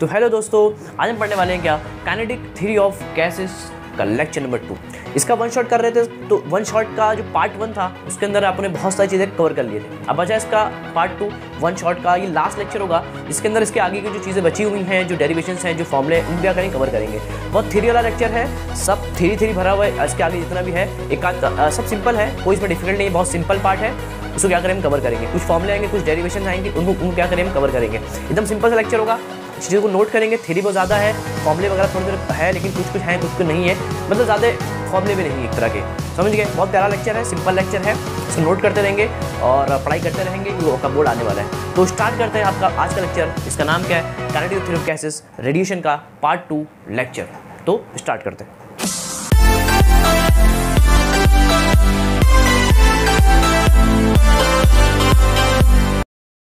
तो हेलो दोस्तों, आज हम पढ़ने वाले हैं क्या काइनेटिक थ्योरी ऑफ गैसेस का लेक्चर नंबर 2। इसका वन शॉट कर रहे थे, तो वन शॉट का जो पार्ट 1 था उसके अंदर आपने बहुत सारी चीज़ें कवर कर लिए थे। अब बचा इसका पार्ट 2 वन शॉट का, ये लास्ट लेक्चर होगा। इसके अंदर इसके आगे की जो चीज़ें बची हुई हैं, जो डेरिवेशंस हैं, जो फॉर्मूले, उन क्या करेंगे, कवर करेंगे। बहुत थ्योरी वाला लेक्चर है, सब थ्योरी भरा हुआ है। इसके आगे जितना भी है एक सब सिंपल है, कोई इसमें डिफिकल्ट नहीं है, बहुत सिंपल पार्ट है। उसको क्या करेंगे, कवर करेंगे। कुछ फॉर्मूले आएंगे, कुछ डेरिवेशन आएंगे, उनको क्या करेंगे, कवर करेंगे। एकदम सिंपल सा लेक्चर होगा। चीज़ों को नोट करेंगे। थ्योरी बहुत ज़्यादा है, फॉर्मूले वगैरह थोड़े थोड़े है, लेकिन कुछ कुछ हैं, कुछ कुछ नहीं है। मतलब ज़्यादा फॉर्मूले भी नहीं एक तरह के, समझ गए। बहुत प्यारा लेक्चर है, सिंपल लेक्चर है। इसको नोट करते रहेंगे और पढ़ाई करते रहेंगे, वो आपका बोर्ड आने वाला है। तो स्टार्ट करते हैं आपका आज का लेक्चर। इसका नाम क्या है, kinetic theory of gases radiation का पार्ट 2 लेक्चर। तो स्टार्ट करते हैं।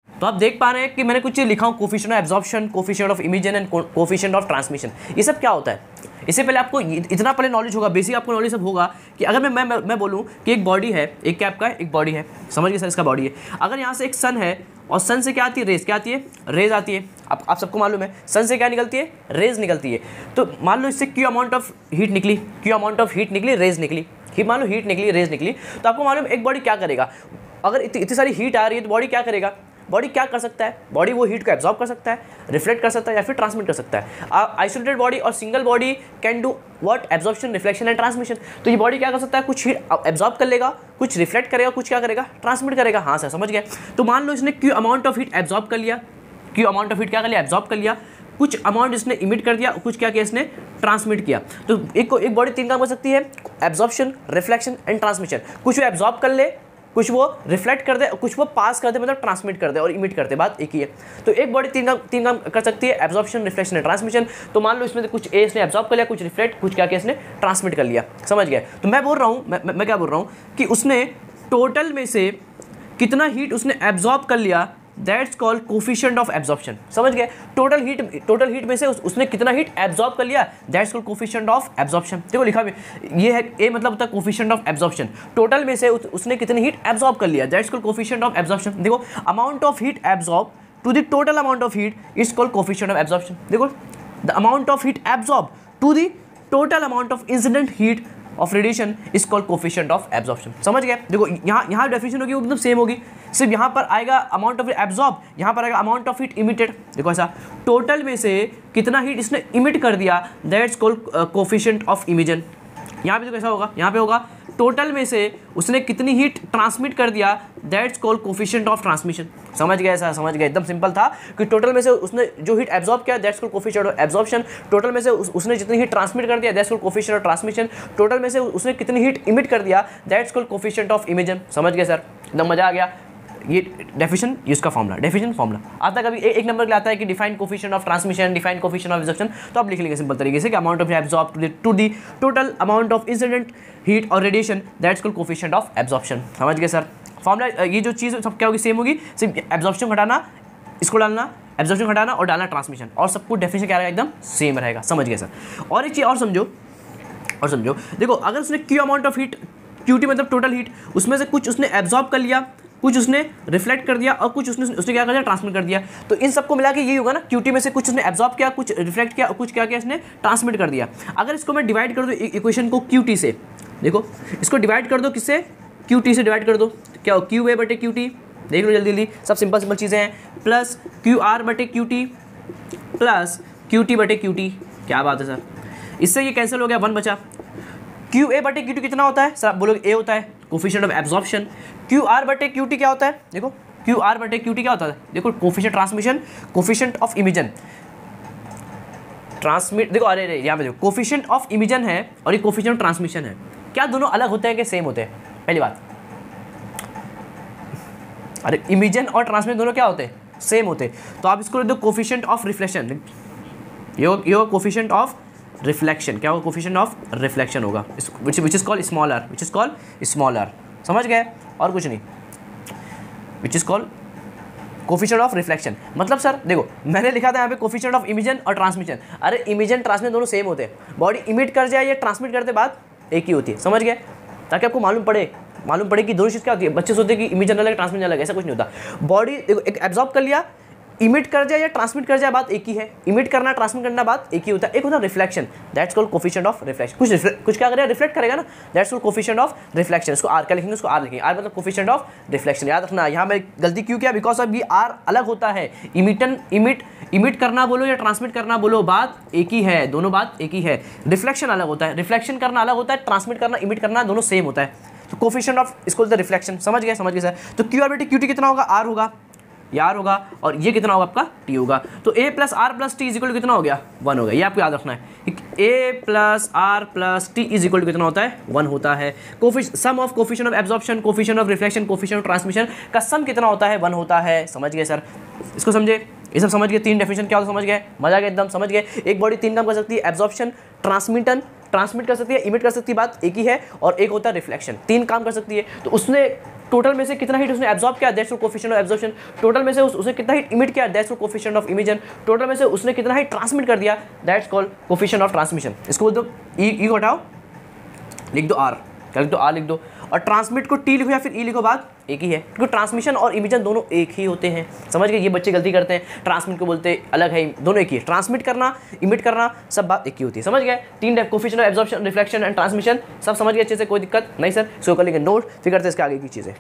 तो आप देख पा रहे हैं कि मैंने कुछ लिखा हूँ, coefficient of absorption, coefficient of emission and coefficient of transmission. ये सब क्या होता है, इससे पहले आपको इतना पहले नॉलेज होगा, बेसिक आपको नॉलेज सब होगा कि अगर मैं बोलूँ कि एक बॉडी है, एक क्या आपका एक बॉडी है, समझ गए सर, इसका बॉडी है। अगर यहाँ से एक सन है और सन से क्या आती है, रेज, क्या आती है, रेज आती है। आप सबको मालूम है सन से क्या निकलती है, रेज निकलती है। तो मान लो इससे क्यू अमाउंट ऑफ हीट निकली, क्यू अमाउंट ऑफ हीट निकली, रेज निकली, मान लो हीट निकली, रेज निकली। तो आपको मालूम एक बॉडी क्या करेगा, अगर इतनी सारी हीट आ रही है तो बॉडी क्या करेगा, बॉडी क्या कर सकता है, बॉडी वो हीट को एब्जॉर्ब कर सकता है, रिफ्लेक्ट कर सकता है या फिर ट्रांसमिट कर सकता है। आइसोलेटेड बॉडी और single body can do what, absorption, reflection and transmission. तो ये बॉडी क्या कर सकता है, कुछ हीट एब्जॉर्ब कर लेगा, कुछ रिफ्लेक्ट करेगा, कुछ क्या करेगा, ट्रांसमिट करेगा। हाँ सर, समझ गए। तो मान लो इसने Q amount of heat absorb कर लिया, क्यू अमाउंट ऑफ हीट क्या कर लिया, एब्जॉर्ब कर लिया, कुछ अमाउंट इसने इमिट कर दिया, कुछ क्या किया इसने, ट्रांसमिट किया। तो एक बॉडी 3 काम कर सकती है, एब्जॉर्प्शन, रिफ्लेक्शन एंड ट्रांसमिशन। कुछ वो एब्जॉर्ब कर ले, कुछ वो रिफ्लेक्ट कर दे, कुछ वो पास कर दे, मतलब ट्रांसमिट कर दे और इमिट कर दे, बात एक ही है। तो एक बॉडी तीन काम कर सकती है, एब्जॉर्प्शन, रिफ्लेक्शन एंड ट्रांसमिशन। तो मान लो इसमें कुछ ए इसने एब्जॉर्ब कर लिया, कुछ रिफ्लेक्ट, कुछ क्या किया इसने, ट्रांसमिट कर लिया, समझ गए। तो मैं बोल रहा हूँ, मैं क्या बोल रहा हूँ कि उसने टोटल में से कितना हीट उसने एब्जॉर्ब कर लिया, that's called coefficient of absorption, समझ गए। टोटल हीट में से उसने कितना हीट एब्जॉर्ब कर लिया, that's called coefficient of absorption. देखो लिखा भी ये है, ए मतलब होता है कोफिशिएंट ऑफ एब्जॉर्प्शन। टोटल में से उसने कितनी हीट एब्जॉर्ब कर लिया, that's called coefficient of absorption. देखो amount of heat absorb to the total amount of heat is called coefficient of absorption. देखो the amount of heat absorb to the total amount of incident heat of radiation is called coefficient of absorption, समझ गए। देखो यहाँ definition होगी वो एकदम same होगी, सिर्फ यहाँ पर आएगा अमाउंट ऑफ हीट एब्जॉर्ब, यहाँ पर आएगा अमाउंट ऑफ हीट इमिटेड। देखो ऐसा, टोटल में से कितना हीट इसने इमिट कर दिया, that's called coefficient of emission. यहाँ पे तो कैसा होगा, यहाँ पे होगा टोटल में से उसने कितनी हीट ट्रांसमिट कर दिया, that's called coefficient of transmission. समझ गए ऐसा, समझ गए, एकदम सिंपल था कि टोटल में से उसने जो हीट एब्जॉर्ब किया, that's called coefficient of absorption. Total में से उसने जितनी हीट ट्रांसमिट कर दिया, that's called coefficient of transmission. Total में से उसने कितनी हीट इमिट कर दिया, that's called coefficient of emission. समझ गए सर, एकदम मजा आ गया। ये डेफिनेशन, इसका फॉर्मूला, डेफिनेशन फॉर्मूला आता कभी एक नंबर के आता है कि define coefficient of transmission, define coefficient of absorption. तो आप लिख लेंगे सिंपल तरीके से कि amount of absorb to the total amount of incident heat और radiation, that's called coefficient of absorption. समझ गए सर। फॉर्मूला ये जो चीज़ सब क्या होगी, सेम होगी, सिर्फ एब्जॉर्प्शन घटाना, इसको डालना, एब्जॉर्प्शन घटाना और डालना ट्रांसमिशन, और सब कुछ डेफिनेशन क्या रहेगा, एकदम सेम रहेगा। समझ गए सर। और एक चीज़ और समझो, देखो अगर उसने Q amount of heat, Qt मतलब टोटल हीट, उसमें से कुछ उसने एब्जॉर्ब कर लिया, कुछ उसने रिफ्लेक्ट कर दिया और कुछ उसने क्या कर दिया, ट्रांसमिट कर दिया। तो इन सबको मिला के यही होगा ना, क्यूटी में से कुछ उसने एब्जॉर्ब किया, कुछ रिफ्लेक्ट किया और कुछ क्या किया इसने, ट्रांसमिट कर दिया। अगर इसको मैं डिवाइड कर दूँ इक्वेशन को क्यूटी से, देखो इसको डिवाइड कर दो, किससे, क्यूटी से डिवाइड कर दो, क्या हो, क्यू ए बटे क्यूटी, देख लो जल्दी, सब सिंपल चीज़ें हैं, प्लस क्यू आर बटे क्यूटी प्लस क्यूटी बटे क्यूटी। क्या बात है सर, इससे ये कैंसिल हो गया, 1 बचा। क्यू ए बटे क्यूटी कितना होता है सर, बोलो ए होता है coefficient of absorption. Q R बटे क्यूटी क्या होता है, देखो क्यू आर बटे क्यूटी क्या होता है, देखो coefficient transmission, coefficient of emission, transmit, देखो अरे यहाँ पे देखो कोफिशिएंट ऑफ इमिशन है और ये कोफिशिएंट ऑफ ट्रांसमिशन है। क्या दोनों अलग होते हैं कि सेम होते हैं, पहली बात। अरे इमिशन और ट्रांसमिशन दोनों क्या होते हैं, सेम होते हैं। तो आप इसको लिख दो कोफिशिएंट ऑफ रिफ्लेक्शन, ये कोफिशिएंट ऑफ रिफ्लेक्शन, क्या होगा, कोफिशिएंट ऑफ रिफ्लेक्शन होगा, which is called smaller, which is called smaller, समझ गए, और कुछ नहीं, which is called coefficient of reflection. मतलब सर देखो मैंने लिखा था यहाँ पे कोफिशिएंट ऑफ इमिशन और ट्रांसमिशन, अरे इमिशन ट्रांसमिशन दोनों सेम होते हैं, बॉडी इमिट कर जाए या ट्रांसमिट करते बात एक ही होती है, समझ गए, ताकि आपको मालूम पड़े कि दोनों चीज़ क्या होती है। बच्चे सोचते हैं कि इमिशन अलग, ट्रांसमिशन अलग, ऐसा कुछ नहीं होता। बॉडी देखो एक एब्जॉर्ब कर लिया, इमिट कर जाए या ट्रांसमिट कर जाए बात एक ही है, इमिट करना ट्रांसमिट करना बात एक ही होता है। एक होता है reflection, that's called coefficient of reflection. कुछ क्या करेगा, रिफ्लेक्ट करेगा ना, that's called coefficient of reflection. इसको आर क्या लिखेंगे, उसको आर लिखेंगे, आर मतलब कोफिशिएंट ऑफ रिफ्लेक्शन। याद रखना यहाँ मैं गलती क्यों किया, बिकॉज अब ये आर अलग होता है। इमिट करना बोलो या ट्रांसमिट करना बोलो बात एक ही है, दोनों बात एक ही है। रिफ्लेक्शन अलग होता है, रिफ्लेक्शन करना अलग होता है, ट्रांसमिट करना इमिट करना दोनों सेम होता है। तो कोफिशिएंट ऑफ इसको बोलते हैं रिफ्लेक्शन। समझ गए सर। तो क्यू आर बटे क्यू टी कितना होगा, आर होगा, यार होगा, और ये कितना होगा आपका टी होगा। तो a plus R plus T is equal to कितना हो गया, 1 हो गया। ये आपको याद रखना है, a plus R plus T is equal to कितना होता है, 1 होता है। Sum of coefficient of absorption, coefficient of reflection, coefficient of transmission का सम कितना होता है, 1 होता है। समझ गए सर, इसको समझे, ये सब समझ गए। 3 डेफिनेशन क्या होता है समझ गए, मजा आ गया एकदम, समझ गए। एक बॉडी 3 काम कर सकती है, एब्जॉर्प्शन, ट्रांसमिटन, ट्रांसमिट कर सकती है, इमिट कर सकती है, बात एक ही है। और एक होता है रिफ्लेक्शन, 3 काम कर सकती है। तो उसने टोटल में से कितना हीट उसने एब्जॉर्ब किया, that's coefficient of absorption. Total में से उसने कितना हीट इमिट किया, that's coefficient of emission. Total में से उसने कितना हीट ट्रांसमिट कर दिया, that's called coefficient of transmission. इसको बोल दो ई को हटाओ, लिख दो आर, क्या लिख दो आर लिख दो। और ट्रांसमिट को टी लिखो या फिर ई लिखो, बात एक ही है, क्योंकि ट्रांसमिशन और इमिशन दोनों एक ही होते हैं। समझ गए, ये बच्चे गलती करते हैं, ट्रांसमिट को बोलते अलग है, दोनों एक ही है। ट्रांसमिट करना, इमिट करना, सब बात एक ही होती है। समझ गए, 3 coefficient of absorption, reflection and transmission, सब समझ गए अच्छे से, कोई दिक्कत नहीं सर। इसको कर लेंगे नोट, फिर करते हैं इसके आगे की चीज़ें।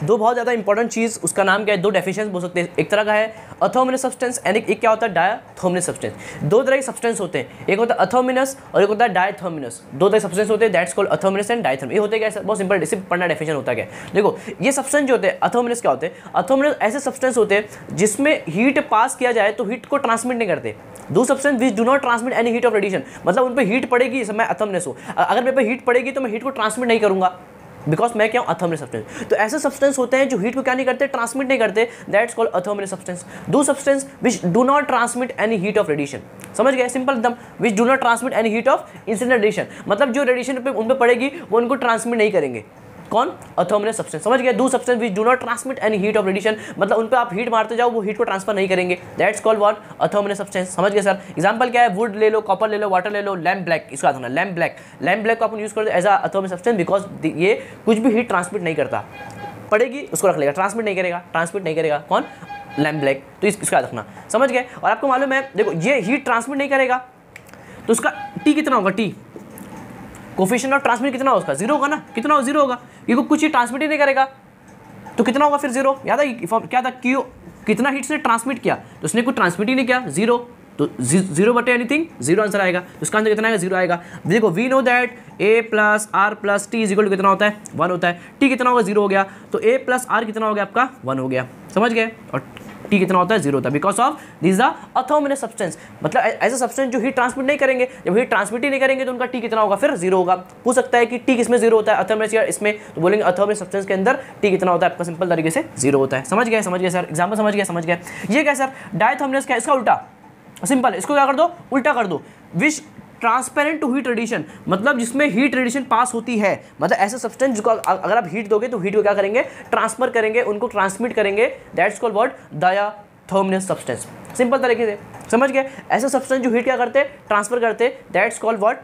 2 बहुत ज़्यादा इंपॉर्टेंट चीज़, उसका नाम क्या है, 2 डेफिनेशन बोल सकते हैं। एक तरह का है अथर्मिनस सब्सटेंस एंड एक क्या होता है, डायथर्मिनस सब्सटेंस। 2 तरह के सब्सटेंस होते हैं, एक होता है अथर्मिनस और एक होता है डायथर्मिनस। 2 तरह के सब्सटेंस होते हैं, दैट्स कॉल्ड अथर्मिनस एंड डायथर्मिनस। ये होते क्या, बहुत सिंपल, इसे पढ़ना डेफिनेशन होता क्या है। देखो ये सब्सटेंस जो होते हैं अथर्मिनस क्या होते हैं, अथर्मिनस ऐसे सब्सटेंस होते हैं जिसमें हीट पास किया जाए तो हीट को ट्रांसमिट नहीं करते। 2 substance which do not transmit any heat of radiation, मतलब उन पर हीट पड़ेगी, मैं अथर्मिनस हूँ, अगर मेरे पे हीट पड़ेगी तो मैं हीट को ट्रांसमिट नहीं करूँगा, बिकॉज मैं क्या हूँ, अथर्मिनस सब्सटेंस। तो ऐसे सब्सटेंस होते हैं जो हीट को क्या नहीं करते, ट्रांसमिट नहीं करते, that's called athermanous substance. 2 substance which do not transmit any heat of radiation, समझ गए, सिंपल एकदम। Which do not transmit any heat of incident radiation, मतलब जो रेडिएशन पे उन पर पड़ेगी वो उनको ट्रांसमिट नहीं करेंगे। कौन, अथर्मिनस सब्सटेंस। समझ गए, 2 substance which do not transmit any heat of radiation, मतलब उन पे आप हीट मारते जाओ वो हीट को ट्रांसफर नहीं करेंगे, दैट्स कॉल्ड व्हाट, अथर्मिनस सब्सटेंस। समझ गए सर। एग्जांपल क्या है, वुड ले लो, कॉपर ले लो, वाटर ले लो, लैम्प ब्लैक, इसका आता है लैम्प ब्लैक को अपन यूज करते हैं एज अ अथर्मिनस सब्सटेंस, बिकॉज ये कुछ भी हीट ट्रांसमिट नहीं करता, पड़ेगी उसको रख लेगा, ट्रांसमिट नहीं करेगा, कौन, लैम्प ब्लैक। तो इसका रखना, समझ गए। और आपको मालूम है, देखो ये हीट ट्रांसमिट नहीं करेगा तो उसका टी कितना होगा, टी कोफिशिएंट ऑफ ट्रांसमिट कितना होगा उसका, 0 होगा ना, कितना होगा, 0 होगा, ये कुछ ही ट्रांसमिट ही नहीं करेगा तो कितना होगा फिर 0। याद है क्या था, क्यों, कितना हीट से ट्रांसमिट किया, तो उसने कुछ ट्रांसमिट ही नहीं किया, 0, तो 0 बटे एनीथिंग 0 आंसर आएगा। तो इसका आंसर कितना आएगा, 0 आएगा। देखो we know that a plus R plus T is equal to कितना होता है, 1 होता है। टी कितना होगा, 0 हो गया, तो a प्लस आर कितना हो गया आपका, 1 हो गया, समझ गए। और टी कितना होता है, 0 होता है, because of this the athermanous substance, मतलब ऐसा सब्सटेंस जो हीट ट्रांसमिट नहीं करेंगे, जब हीट ट्रांसमिट ही नहीं करेंगे तो उनका टी कितना होगा, फिर 0 होगा। पूछ सकता है कि टी किसमें 0 होता है, अथर्मिनस या इसमें, तो बोलेंगे अथर्मिनस सब्सटेंस के अंदर टी कितना होता है आपका, सिंपल तरीके से 0 होता है। समझ गए सर, एग्जाम्पल समझ गए। ये क्या सर, डायथर्मिनस क्या, इसका उल्टा, सिंपल, इसको क्या कर दो, उल्टा कर दो, विच ट्रांसपेरेंट टू हीट रेडिएशन, मतलब जिसमें हीट रेडिएशन पास होती है, मतलब ऐसे सब्सटेंस जिसको अगर आप हीट दोगे तो हीट को क्या करेंगे, ट्रांसफर करेंगे, उनको ट्रांसमिट करेंगे, that's called what, diathermanous substance. Simple तरीके से समझ गए। ऐसे सब्सटेंस जो हीट क्या करते हैं, ट्रांसफर करते, that's called what,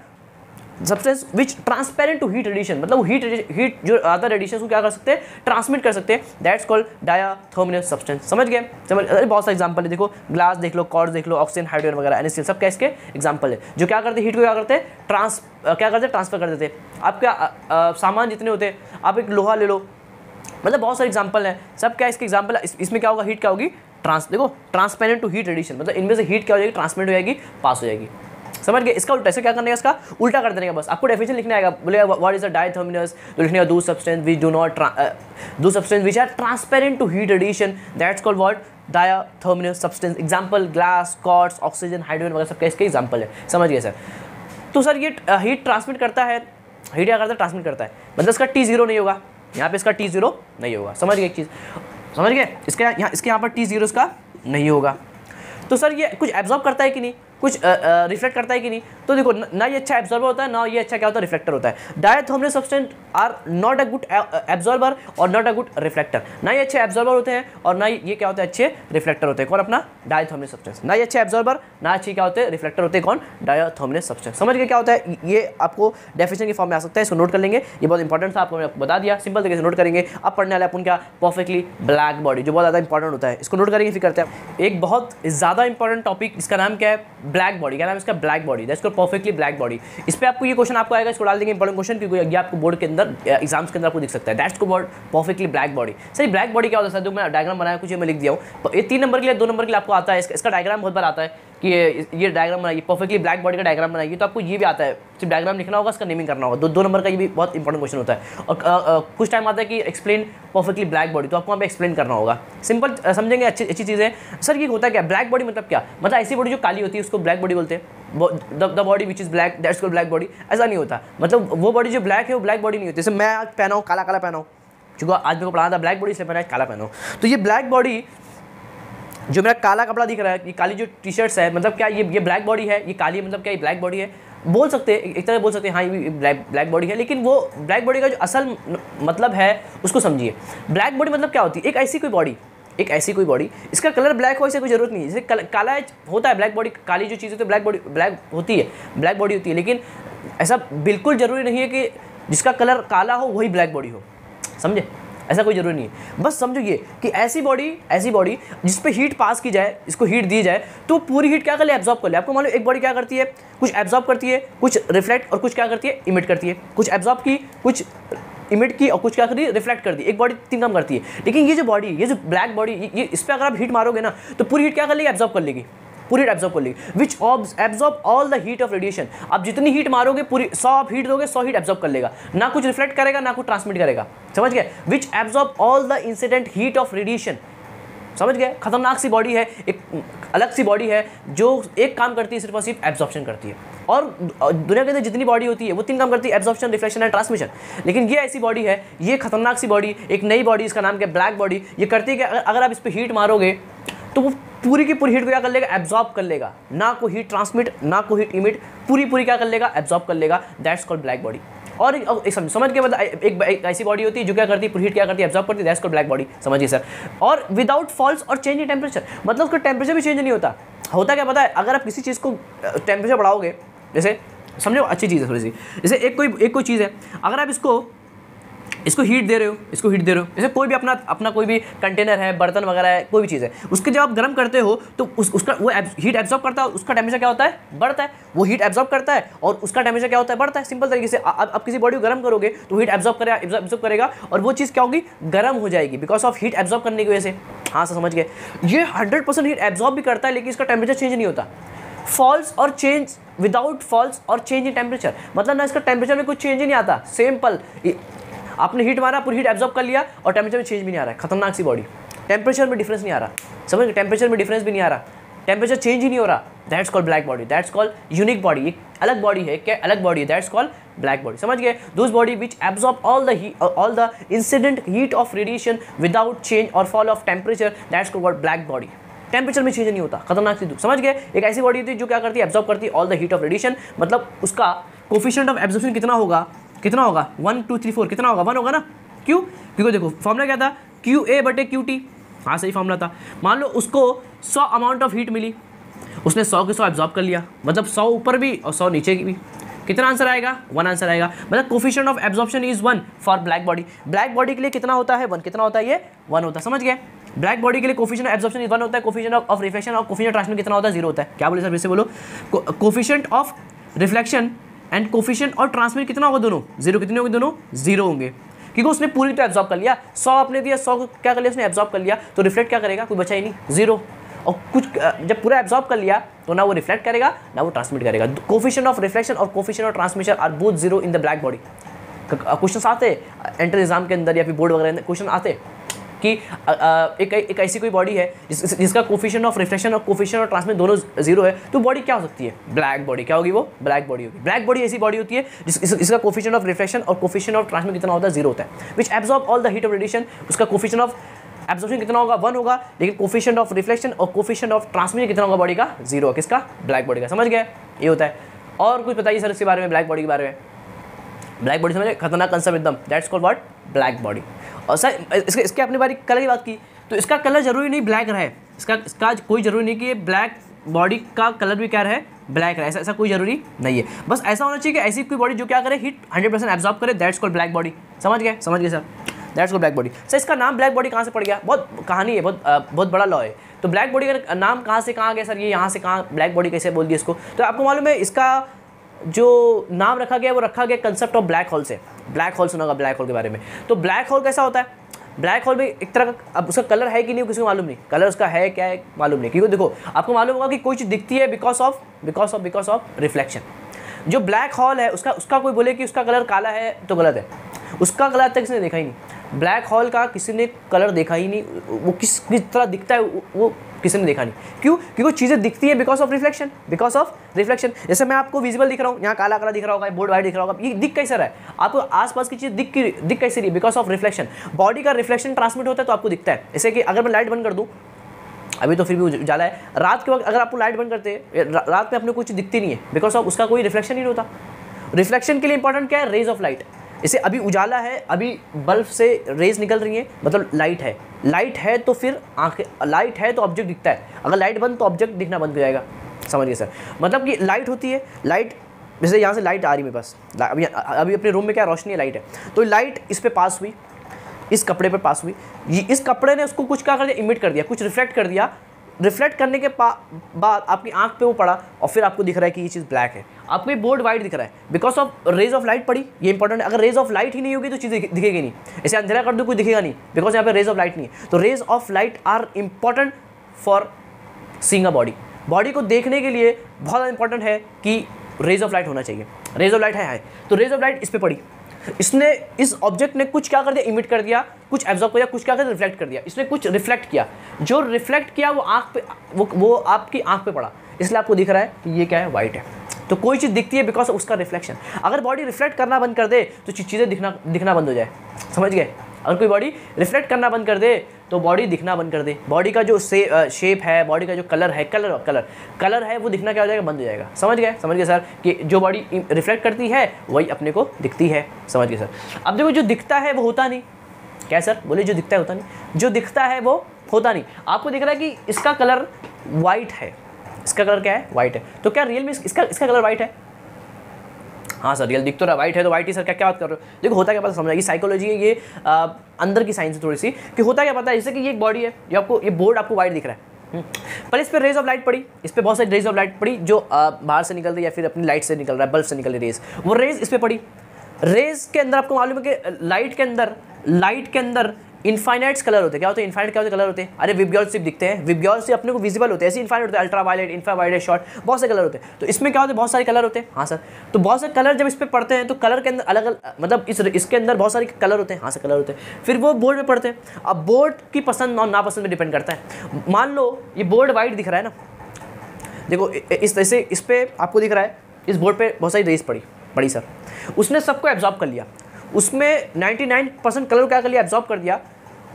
substance which transparent to heat radiation, मतलब हीट जो अदर रेडिएशन को क्या कर सकते हैं, ट्रांसमिट कर सकते हैं, दैट्स कॉल्ड डायथर्मिनस सब्सटेंस। समझ गए, बहुत सारे एग्जांपल है, देखो ग्लास देख लो, कॉर्ड देख लो, ऑक्सीजन, हाइड्रोजन वगैरह, NaCl, सब क्या इसके एग्जांपल है, जो क्या करते हैं, हीट को क्या करते हैं, ट्रांसफर कर देते हैं। आप क्या सामान जितने होते हैं, आप एक लोहा ले लो, मतलब बहुत सारे एग्जांपल है, सब क्या इसके एग्जांपल है। इसमें क्या होगा, हीट क्या होगी, देखो ट्रांसपेरेंट टू हीट रेडिएशन, मतलब इनमें से हीट क्या हो जाएगी, ट्रांसमिट हो जाएगी, पास हो जाएगी। समझ गए। इसका उल्टा, ऐसे क्या करने का, इसका उल्टा कर देने का, बस आपको डेफिनेशन लिखना आएगा। बोलेगा व्हाट इज अ डायथर्मिनस, तो लिखने का दो substance which are transparent to heat radiation, that's called what, diathermanous substance. Example glass, quartz, oxygen, hydrogen वगैरह सबके इसके एग्जांपल है। समझ गए सर। तो सर ये हीट ट्रांसमिट करता है, हीट क्या करता है, ट्रांसमिट करता है, मतलब इसका T0 नहीं होगा, यहाँ पे इसका T0 नहीं होगा। समझ गए एक चीज़, समझ गए, इसके यहाँ पर T0 इसका नहीं होगा। तो सर ये कुछ एब्जॉर्ब करता है कि नहीं, कुछ रिफ्लेक्ट करता है कि नहीं? तो देखो ना ये अच्छा एब्जॉर्बर होता है, ना ये अच्छा क्या होता है, रिफ्लेक्टर होता है। Diathermanous substance are not a good absorber और नॉट अ गुड रिफ्लेक्टर। ना ये अच्छे एब्जॉर्बर होते हैं और ना ये क्या होते हैं, अच्छे रिफ्लेक्टर होते हैं। कौन? अपना डायथोमिनस सब्सटेंस। ना ये अच्छे एब्जॉर्बर, ना अच्छी क्या होते हैं, रिफ्लेक्टर होते हैं। कौन? डायथोमिनस सब्सटेंस। समझ गए क्या होता है? ये आपको डेफिनेशन की फॉर्म में आ सकता है, इसको नोट कर लेंगे। ये बहुत इंपॉर्टेंट था, आपको मैंने बता दिया, सिंपल तरीके से नोट करेंगे। अब पढ़ने वाला अपन क्या, परफेक्टली ब्लैक बॉडी, जो बहुत ज़्यादा इंपॉर्टेंट होता है, इसको नोट करेंगे। फिर करते हैं एक बहुत ज़्यादा इंपॉर्टेंट टॉपिक, इसका नाम क्या है, ब्लैक बॉडी। क्या नाम है इसका? Black body. That's called perfectly black body. इस पे आपको ये क्वेश्चन आपको आएगा, इसको डाल देंगे इंपॉर्टेंट क्वेश्चन, क्योंकि ये आपको बोर्ड के अंदर एग्जाम्स के अंदर आपको दिख सकता है। That's called perfectly black body. सही, ब्लैक बॉडी क्या होता है? जो मैं डायग्राम बनाया कुछ, ये मैं लिख दिया हूँ। ये 3 नंबर के लिए, 2 नंबर के लिए आपको आता है। इसका डायग्राम बहुत बार आता है कि ये डायग्राम बनाइए, परफेक्टली ब्लैक बॉडी का डायग्राम बनाइए, तो आपको ये भी आता है। सिर्फ डायग्राम लिखना होगा, इसका नेमिंग करना होगा। 2 नंबर का ये भी बहुत इंपॉर्टेंट क्वेश्चन होता है। और कुछ टाइम आता है कि एक्सप्लेन परफेक्टली ब्लैक बॉडी, तो आपको वहाँ पे एक्सप्लेन करना होगा। सिंपल समझेंगे, अच्छी चीज़ है। सर ये होता क्या, ब्लैक बॉडी मतलब क्या? मतलब ऐसी बॉडी जो काली होती है उसको ब्लैक बॉडी बोलते हैं। The body which is black, that's called black body. ऐसा नहीं होता, मतलब वो बॉडी जो ब्लैक है वो ब्लैक बॉडी नहीं होती। जैसे मैं आज पहना हूँ काला पहना हूँ, चूँकि आज मेरे को पढ़ाना था ब्लैक बॉडी, इसलिए मैंने काला पहना हूँ। तो ये ब्लैक बॉडी जो मेरा काला कपड़ा दिख रहा है, ये काली जो टी शर्ट्स है, मतलब क्या ये ब्लैक बॉडी है? ये काली मतलब क्या ये ब्लैक बॉडी है? बोल सकते हैं, एक तरह बोल सकते हैं हाँ ये ब्लैक बॉडी है, लेकिन वो ब्लैक बॉडी का जो असल मतलब है उसको समझिए। ब्लैक बॉडी मतलब क्या होती है? एक ऐसी कोई बॉडी, इसका कलर ब्लैक हो, इससे कोई जरूरत नहीं है। जैसे काला होता है ब्लैक बॉडी, काली जो चीज़ होती है ब्लैक होती है, लेकिन ऐसा बिल्कुल ज़रूरी नहीं है कि जिसका कलर काला हो वही ब्लैक बॉडी हो, समझे? ऐसा कोई जरूरी नहीं है। बस समझो ये कि ऐसी बॉडी जिस पे हीट पास की जाए, इसको हीट दी जाए, तो पूरी हीट क्या कर ले, एब्जॉर्ब कर ले। आपको मालूम एक बॉडी क्या करती है, कुछ एब्जॉर्ब करती है, कुछ रिफ्लेक्ट, और कुछ क्या करती है, इमिट करती है। कुछ एब्जॉर्ब की, कुछ इमिट की, और कुछ क्या करती है, रिफ्लेक्ट करती है। एक बॉडी 3 काम करती है। लेकिन ये जो ब्लैक बॉडी, ये इस पर अगर आप हीट मारोगे ना, तो पूरी हीट क्या कर लेगी, एब्जॉर्ब कर लेगी, पूरी हीट एब्जॉर्ब कर लेगी। विच absorb all the heat of radiation. आप जितनी हीट मारोगे, पूरी 100 आप हीट दोगे, 100 हीट एब्जॉर्ब कर लेगा, ना कुछ रिफ्लेक्ट करेगा, ना कुछ ट्रांसमिट करेगा। समझ गए? विच absorb all the incident heat of radiation. समझ गए? खतरनाक सी बॉडी है, एक अलग सी बॉडी है जो एक काम करती है, सिर्फ और सिर्फ एब्जॉर्प्शन करती है। और दुनिया के अंदर जितनी बॉडी होती है वो 3 काम करती है, एब्जॉर्प्शन, रिफ्लेक्शन एंड ट्रांसमिशन। लेकिन ये ऐसी बॉडी है, ये खतरनाक सी बॉडी, एक नई बॉडी, इसका नाम क्या है, ब्लैक बॉडी। ये करती है कि अगर आप इस पर हीट मारोगे तो वो पूरी की पूरी हीट को क्या कर लेगा, एब्जॉर्ब कर लेगा, ना कोई हीट ट्रांसमिट, ना कोई हीट इमिट, पूरी क्या कर लेगा, एब्जॉर्ब कर लेगा। That's called black body. और एक समझ के मतलब एक ऐसी बॉडी होती है जो क्या करती है, पूरी हीट क्या करती है, एब्जॉर्ब करती है। That's called black body. समझिए सर। और विदाउट फॉल्स और चेंज इन टेम्परेचर, मतलब उसका टेम्परेचर भी चेंज नहीं होता क्या पता है? अगर आप किसी चीज़ को टेम्परेचर बढ़ाओगे, जैसे समझो अच्छी चीज़ है थोड़ी सी, जैसे एक कोई चीज़ है, अगर आप इसको हीट दे रहे हो, जैसे कोई भी अपना कोई भी कंटेनर है, बर्तन वगैरह है, कोई भी चीज़ है, उसके जब आप गर्म करते हो तो उसका वो हीट एब्जॉर्ब करता है, उसका टेम्परेचर क्या होता है, बढ़ता है। वो हीट एब्जॉर्ब करता है और उसका टेम्परेचर क्या होता है, बढ़ता है। सिंपल तरीके से आप किसी बॉडी को गर्म करोगे तो हीट एब्जॉर्ब करेगा और वो चीज़ क्या होगी, गर्म हो जाएगी, बिकॉज ऑफ हीट एब्जॉर्ब करने की वजह से। हाँ सर, समझ गए? ये 100% हीट एब्जॉर्ब भी करता है, लेकिन इसका टेम्परेचर चेंज नहीं होता। फॉल्स और चेंज, विदाउट फॉल्स और चेंज इन टेम्परेचर, मतलब ना इसका टेम्परेचर में कुछ चेंज ही नहीं आता। सिंपल, आपने हीट मारा, पूरी हीट एब्जॉर्ब कर लिया और टेम्परेचर में चेंज भी नहीं आ रहा है। खतरनाक सी बॉडी, टेम्परेचर में डिफरेंस नहीं आ रहा। समझ गए? टेम्परेचर में डिफरेंस भी नहीं आ रहा, टेम्परेचर चेंज ही नहीं हो रहा। That's called black body, that's called unique body. एक अलग बॉडी है, क्या अलग बॉडी है, दैट्स कॉल्ड ब्लैक बॉडी। समझ गए? Those body which absorb all the incident heat of radiation without change और fall of temperature, that's called black body. Temperature में चेंज नहीं होता, खतरनाक सी। समझ गए? एक ऐसी बॉडी होती है जो क्या करती है, एब्जॉर्ब करती है all the heat of radiation, मतलब उसका कोफिशिएंट ऑफ एब्जॉर्प्शन कितना होगा 1 2 3 4 कितना होगा, 1 होगा ना। क्यों? क्योंकि देखो फॉर्मूला क्या था, QA/QT। हाँ सही फॉर्मूला था। मान लो उसको 100 अमाउंट ऑफ हीट मिली, उसने 100 के 100 एब्जॉर्ब कर लिया, मतलब 100 ऊपर भी और 100 नीचे की भी। कितना आंसर आएगा, 1 आंसर आएगा। मतलब coefficient of absorption is 1 for black body. Black body के लिए कितना होता है, 1। कितना होता है ये, 1 होता है। समझ गए? ब्लैक बॉडी के लिए कोफिशिएंट ऑफ एब्जॉर्प्शन इज 1 होता है, कोफिशिएंट ऑफ रिफ्लेक्शन और कोफिशिएंट ऑफ ट्रांसमिशन कितना होता है, 0 होता है। क्या बोले सर, फिर से बोलो। Coefficient of reflection and coefficient और ट्रांसमिशन कितना होगा, दोनों 0। कितने होंगे, दोनों 0 होंगे, क्योंकि उसने पूरी तो एब्जॉर्ब कर लिया। 100 आपने दिया, 100 क्या कर लिया उसने, एब्जॉर्ब कर लिया, तो रिफ्लेक्ट क्या करेगा, कोई बचा ही नहीं, 0। और कुछ जब पूरा एब्जॉर्ब कर लिया तो ना वो रिफ्लेक्ट करेगा ना वो ट्रांसमिट करेगा। कोफिशिएंट ऑफ रिफ्लेक्शन और coefficient of transmission are both 0 in the black body. Question आते एंट्रेंस एग्जाम के अंदर या फिर बोर्ड वगैरह क्वेश्चन आते कि एक ऐसी कोई बॉडी है जिसका कोफिशिएंट ऑफ रिफ्लेक्शन और कोफिशिएंट ऑफ ट्रांसमिशन दोनों 0 है, तो बॉडी क्या हो सकती है, ब्लैक बॉडी। क्या होगी वो, ब्लैक बॉडी होगी। ब्लैक बॉडी ऐसी बॉडी होती है जिसका कोफिशिएंट ऑफ रिफ्लेक्शन और कोफिशिएंट ऑफ ट्रांसमिशन कितना होता है, 0 होता है। विच absorb all the heat of radiation, उसका कोफिशिएंट ऑफ एब्जॉर्प्शन कितना होगा 1 होगा, लेकिन कोफिशिएंट ऑफ रिफ्लेक्शन और कोफिशिएंट ऑफ ट्रांसमिशन कितना होगा बॉडी का 0, किसका ब्लैक बॉडी का। समझ गए, ये होता है। और कुछ बताइए सर इसके बारे में, ब्लैक बॉडी के बारे में। ब्लैक बॉडी समझे, खतरनाक कंसेप्ट एकदम, that's called what black body. और सर इसके अपनी बारी कलर की बात की, तो इसका कलर जरूरी नहीं ब्लैक रहे, इसका कोई जरूरी नहीं कि ये ब्लैक बॉडी का कलर भी क्या रहे ब्लैक रहे, ऐसा कोई जरूरी नहीं है। बस ऐसा होना चाहिए कि ऐसी कोई बॉडी जो क्या करे हीट 100% एब्जॉर्ब करे, दैट्स कॉल्ड ब्लैक बॉडी। समझ गए sir, that's called black body. Sir इसका नाम ब्लैक बॉडी कहाँ से पड़ गया, बहुत कहानी है, बहुत बड़ा लॉ है। तो ब्लैक बॉडी का नाम कहाँ से कहाँ गया सर, ये यहाँ से कहाँ ब्लैक बॉडी कैसे बोल दिया इसको। तो आपको मालूम है इसका जो नाम रखा गया वो रखा गया कंसेप्ट ऑफ ब्लैक होल से। ब्लैक होल सुना होगा ब्लैक होल के बारे में। तो ब्लैक होल कैसा होता है, ब्लैक होल में एक तरह का, अब उसका कलर है कि नहीं किसी को मालूम नहीं, कलर उसका है क्या है मालूम नहीं, क्योंकि देखो आपको मालूम होगा कि कोई चीज़ दिखती है बिकॉज ऑफ रिफ्लेक्शन। जो ब्लैक होल है उसका कोई बोले कि उसका कलर काला है तो गलत है, उसका कलर तक किसी ने देखा ही नहीं। ब्लैक होल का किसी ने कलर देखा ही नहीं, वो किस तरह दिखता है वो किसी ने देखा नहीं। क्यों, क्योंकि वो चीज़ें दिखती है बिकॉज ऑफ रिफ्लेक्शन। जैसे मैं आपको विजिबल दिख रहा हूँ, यहाँ काला काला दिख रहा होगा, बोर्ड वाइट दिख रहा होगा, ये दिख कैसे रहा है आपको, आसपास की चीज़ दिख कैसे रही है, बिकॉज ऑफ रिफ्लेक्शन। बॉडी का रिफ्लेक्शन ट्रांसमिट होता है तो आपको दिखता है। जैसे कि अगर मैं लाइट बंद कर दूँ, अभी तो फिर भी उजाला है, रात के वक्त अगर आपको लाइट बंद करते हैं, रात में अपने कुछ दिखती नहीं है बिकॉज ऑफ उसका कोई रिफ्लेक्शन नहीं होता। रिफ्लेक्शन के लिए इंपॉर्टेंट क्या है, रेज ऑफ लाइट। इसे अभी उजाला है, अभी बल्ब से रेज निकल रही हैं, मतलब लाइट है तो फिर आंखें, लाइट है तो ऑब्जेक्ट दिखता है, अगर लाइट बंद तो ऑब्जेक्ट दिखना बंद हो जाएगा। समझिए सर, मतलब कि लाइट होती है, लाइट जैसे यहाँ से लाइट आ रही है मेरे पास, अभी अपने रूम में क्या रोशनी है, लाइट है, तो लाइट इस पे पास हुई, इस कपड़े पर पास हुई, इस कपड़े ने उसको कुछ क्या कर दिया, इमिट कर दिया, कुछ रिफ्लेक्ट कर दिया। रिफ्लेक्ट करने के बाद आपकी आंख पे वो पड़ा और फिर आपको दिख रहा है कि ये चीज़ ब्लैक है, आपको ये बोर्ड वाइट दिख रहा है because of rays of light पड़ी। ये इंपॉर्टेंट है, अगर रेज ऑफ लाइट ही नहीं होगी तो चीज़ दिखेगी नहीं। ऐसे अंधेरा कर दो कुछ दिखेगा नहीं, बिकॉज यहाँ पे रेज ऑफ लाइट नहीं है। तो rays of light are important for seeing a body. Body को देखने के लिए बहुत इंपॉर्टेंट है कि रेज ऑफ लाइट होना चाहिए। रेज ऑफ लाइट है, तो रेज ऑफ लाइट इस पर पड़ी, इसने इस ऑब्जेक्ट ने कुछ क्या कर दिया, इमिट कर दिया, कुछ एब्जॉर्ब कर दिया, कुछ क्या कर दिया, रिफ्लेक्ट कर दिया। इसने कुछ रिफ्लेक्ट किया, जो रिफ्लेक्ट किया वो आंख पे, वो आपकी आंख पे पड़ा, इसलिए आपको दिख रहा है कि ये क्या है, वाइट है। तो कोई चीज़ दिखती है बिकॉज ऑफ उसका रिफ्लेक्शन। अगर बॉडी रिफ्लेक्ट करना बंद कर दे तो चीज़ें दिखना बंद हो जाए। समझ गए, अगर कोई बॉडी रिफ्लेक्ट करना बंद कर दे तो बॉडी दिखना बंद कर दे, बॉडी का जो शेप है, बॉडी का जो कलर है, कलर है, वो दिखना क्या हो जाएगा, बंद हो जाएगा। समझ गए सर कि जो बॉडी रिफ्लेक्ट करती है वही अपने को दिखती है। समझ गए सर। अब देखो जो दिखता है वो होता नहीं, क्या सर बोले, जो दिखता है होता नहीं, जो दिखता है वो होता नहीं। आपको दिख रहा है कि इसका कलर वाइट है, इसका कलर क्या है, वाइट है, तो क्या रियल में इसका कलर वाइट है? हाँ सर रियल दिख तो रहा, वाइट है तो वाइट ही सर, क्या बात कर रहे हो। देखो होता क्या पता समझाएगी, साइकोलॉजी है ये, अंदर की साइंस है थोड़ी सी, कि होता क्या पता है, जैसे कि ये एक बॉडी है, ये बोर्ड आपको वाइट दिख रहा है, पहले इस पर रेज ऑफ लाइट पड़ी, इस पर बहुत सारी रेज ऑफ लाइट पड़ी जो बाहर से निकल रही है या फिर अपनी लाइट से निकल रहा है, बल्ब से निकल रही रेज, वो रेज इस पर पड़ी। रेज के अंदर आपको मालूम है कि लाइट के अंदर इनफाइनाइट्स कलर होते हैं। क्या होते हैं इनफाइनाइट, क्या होते कलर होते हैं, अरे विब्ग्योर सिर्फ दिखते हैं, विब्ग्योर से अपने को विजिबल होते हैं, ऐसे इनफाइनाइट होते हैं, अल्ट्रा वायलेट, इंफ्रावायलेट, शॉर्ट, बहुत से कलर होते हैं। तो इसमें क्या होते हैं, बहुत सारे कलर होते हैं। हाँ सर, तो बहुत से कलर जब इस पर पड़ते हैं तो कलर के अंदर अलग अलग, मतलब इसके अंदर बहुत सारे कलर होते हैं। हाँ सर कलर होते हैं, फिर वो बोर्ड में पड़ते हैं। अब बोर्ड की पसंद और नापसंद में डिपेंड करता है। मान लो ये बोर्ड वाइट दिख रहा है ना, देखो इस तरह से इस पर आपको दिख रहा है, इस बोर्ड पर बहुत सारी रेस पड़ी सर, उसने सबको एब्जॉर्ब कर लिया, उसमें 99% कलर क्या कर लिया, एब्जॉर्ब कर दिया,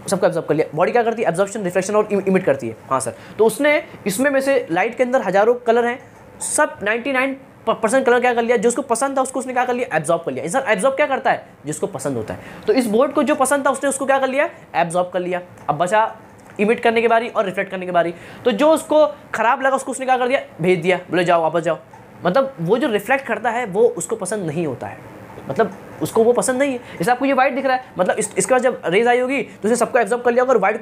सबको एब्जॉर्ब कर लिया। बॉडी क्या करती है, एब्जॉर्प्शन, रिफ्लेक्शन और इमिट करती है। हाँ सर, तो उसने इसमें में से लाइट के अंदर हजारों कलर हैं, सब 99% कलर क्या कर लिया, जो उसको पसंद था उसको उसने क्या कर लिया, एब्जॉर्ब कर लिया। सर एब्जॉर्ब क्या करता है, जिसको पसंद होता है। तो इस बोर्ड को जो पसंद था उसने उसको क्या कर लिया, एब्जॉर्ब कर लिया। अब बचा इमिट करने की बारी और रिफ्लेक्ट करने की बारी। तो जो उसको खराब लगा उसको उसने क्या कर दिया, भेज दिया, बोले जाओ वापस जाओ। मतलब वो जो रिफ्लेक्ट करता है वो उसको पसंद नहीं होता है, मतलब उसको वो पसंद नहीं है। जैसे आपको ये वाइट दिख रहा है, मतलब इसके बाद जब रेज आई होगी तो उसने सबको एब्जॉर्ब कर लिया होगा और वाइट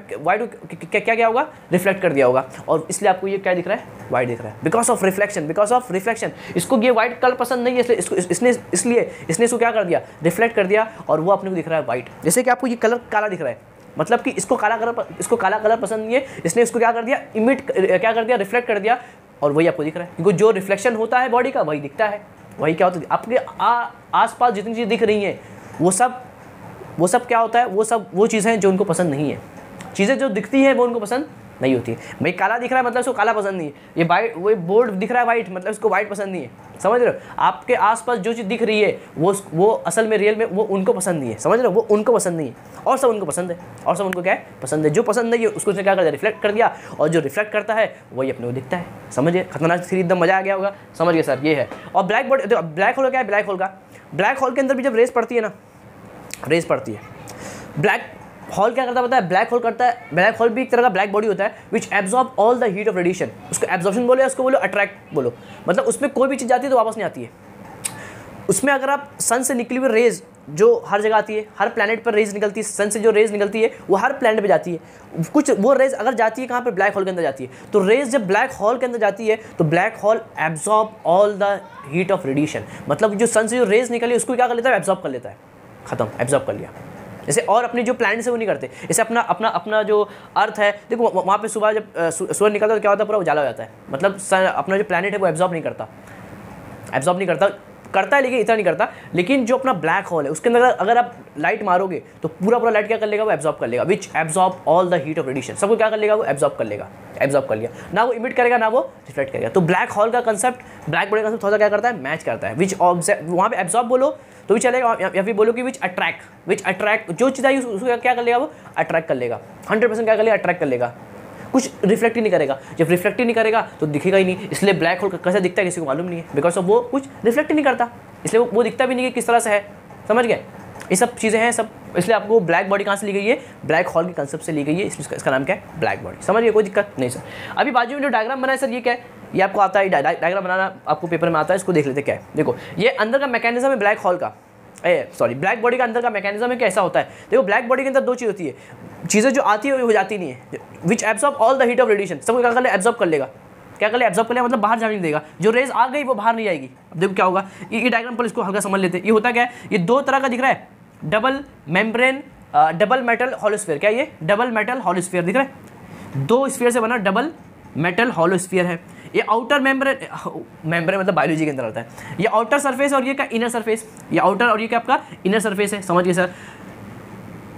क्या होगा, रिफ्लेक्ट कर दिया होगा, और इसलिए आपको ये क्या दिख रहा है, वाइट दिख रहा है, बिकॉज ऑफ रिफ्लेक्शन। इसको ये वाइट कलर पसंद नहीं है, इसलिए इसने इसको क्या कर दिया, रिफ्लेक्ट कर दिया, और वो अपने को दिख रहा है वाइट। जैसे कि आपको ये कलर काला दिख रहा है, मतलब कि इसको काला कलर पसंद नहीं है, इसने इसको क्या कर दिया, क्या कर दिया, रिफ्लेक्ट कर दिया, और वही आपको दिख रहा है। क्योंकि जो रिफ्लेक्शन होता है बॉडी का वही दिखता है, वही क्या होता है आपके आसपास जितनी चीज़ें दिख रही हैं वो सब क्या होता है, वो चीज़ें हैं जो उनको पसंद नहीं है। चीज़ें जो दिखती हैं वो उनको पसंद नहीं होती है। भाई काला दिख रहा है मतलब उसको काला पसंद नहीं है, ये वाइट, वो बोर्ड दिख रहा है वाइट मतलब उसको वाइट पसंद नहीं है, समझ रहे हो। आपके आसपास जो चीज़ दिख रही है वो असल में रियल में वो उनको पसंद नहीं है, समझ रहे हो, वो उनको पसंद नहीं है, और सब उनको पसंद है, और सब उनको क्या है पसंद है। जो पसंद नहीं है उसको उसने क्या कर दिया, रिफ्लेक्ट कर दिया, और जो रिफ्लेक्ट करता है वही अपने को दिखता है। समझिए, खतरनाक थ्री एकदम मजा आ गया होगा, समझ गए सर, ये है। और ब्लैक बॉडी, तो ब्लैक होल क्या है, ब्लैक होल के अंदर भी जब रेस पड़ती है ना, रेस पड़ती है, ब्लैक हॉल क्या करता है पता है, ब्लैक होल करता है, ब्लैक होल भी एक तरह का ब्लैक बॉडी होता है विच absorb all the heat of radiation. उसको एब्जॉर्प्शन बोलो या उसको बोलो अट्रैक्ट बोलो, मतलब उसमें कोई भी चीज़ जाती है तो वापस नहीं आती है। उसमें अगर आप सन से निकली हुई रेज जो हर जगह आती है, हर प्लैनेट पर रेज निकलती है, सन से जो रेज निकलती है वो हर प्लैनेट पे जाती है। कुछ वो रेज अगर जाती है कहाँ पर, ब्लैक होल के अंदर जाती है। तो रेज जब ब्लैक होल के अंदर जाती है तो black hole absorb all the heat of radiation, मतलब जो सन से जो रेज निकली उसको क्या कर लेता है, एब्जॉर्ब कर लेता है, खत्म, एब्जॉर्ब कर लिया। जैसे और अपनी जो प्लैनेट से वो नहीं करते, जैसे अपना जो अर्थ है, देखो वहाँ पे सुबह जब सूरज निकलता है तो क्या होता है, पूरा उजाला हो जाता है, मतलब अपना जो प्लैनेट है वो एब्जॉर्ब नहीं करता, करता है लेकिन इतना नहीं करता। लेकिन जो अपना ब्लैक होल है उसके अंदर अगर आप लाइट मारोगे तो पूरा लाइट क्या कर लेगा, वो एब्जॉर्ब कर लेगा, विच absorb all the heat of radiation, सबको क्या कर लेगा, वो एब्जॉर्ब कर लेगा, एब्जॉर्ब कर लिया, ना वो इमिट करेगा ना वो रिफ्लेक्ट करेगा। तो ब्लैक होल का कंसेप्ट, ब्लैक बॉडी का कंसेप्ट थोड़ा क्या करता है, मैच करता है, विच वहाँ पे एब्जॉर्ब बोलो तो भी चलेगा, या फिर बोलो कि विच अट्रैक्ट, जो चीज़ आई उसको क्या कर लेगा, वो अट्रैक्ट कर लेगा, 100% क्या कर लेगा, अट्रैक्ट कर लेगा, कुछ रिफ्लेक्ट ही नहीं करेगा। जब रिफ्लेक्ट ही नहीं करेगा तो दिखेगा ही नहीं, इसलिए ब्लैक होल कैसे दिखता है किसी को मालूम नहीं है, बिकॉज ऑफ वो कुछ रिफ्लेक्ट ही नहीं करता, इसलिए वो दिखता भी नहीं कि किस तरह से है, समझ गए। ये सब चीज़ें हैं सब, इसलिए आपको ब्लैक बॉडी कहाँ से ली गई है, ब्लैक होल के कंसेप्ट से ली गई है, इसलिए इसका नाम क्या है, ब्लैक बॉडी, समझिए, कोई दिक्कत नहीं सर। अभी बाजू में जो डायग्राम बना है सर, ये क्या है, ये आपको आता है, डायग्राम बनाना आपको पेपर में आता है, इसको देख लेते क्या है। देखो ये अंदर का मैकेनिज्म है ब्लैक होल का, ब्लैक बॉडी का अंदर का मैकेनिज्म है, कैसा होता है। देखो ब्लैक बॉडी के अंदर दो चीज़ होती है, चीज़ें जो आती है वो हो जाती नहीं है, विच absorb all the heat of radiation, सबको क्या कर ले, एब्जॉर्ब कर लेगा, क्या कर ले, एब्जॉर्ब कर लेगा, मतलब बाहर जाने नहीं देगा, जो रेज आ गई वो बाहर नहीं आएगी। अब देखो क्या होगा, ये डायग्राम पर इसको हल्का समझ लेते हैं। ये होता क्या है, ये दो तरह का दिख रहा है, डबल मेम्ब्रेन, डबल मेटल हॉलोस्फीयर, क्या ये डबल मेटल हॉलोस्फीयर दिख रहा है, दो स्फीयर से बना डबल मेटल हॉलोस्फीयर है। ये आउटर मेम्ब्रेन मतलब बायोलॉजी के अंदर आता है, ये आउटर सरफेस और ये क्या इनर सरफेस, ये आउटर और ये क्या आपका इनर सरफेस है, समझिए सर।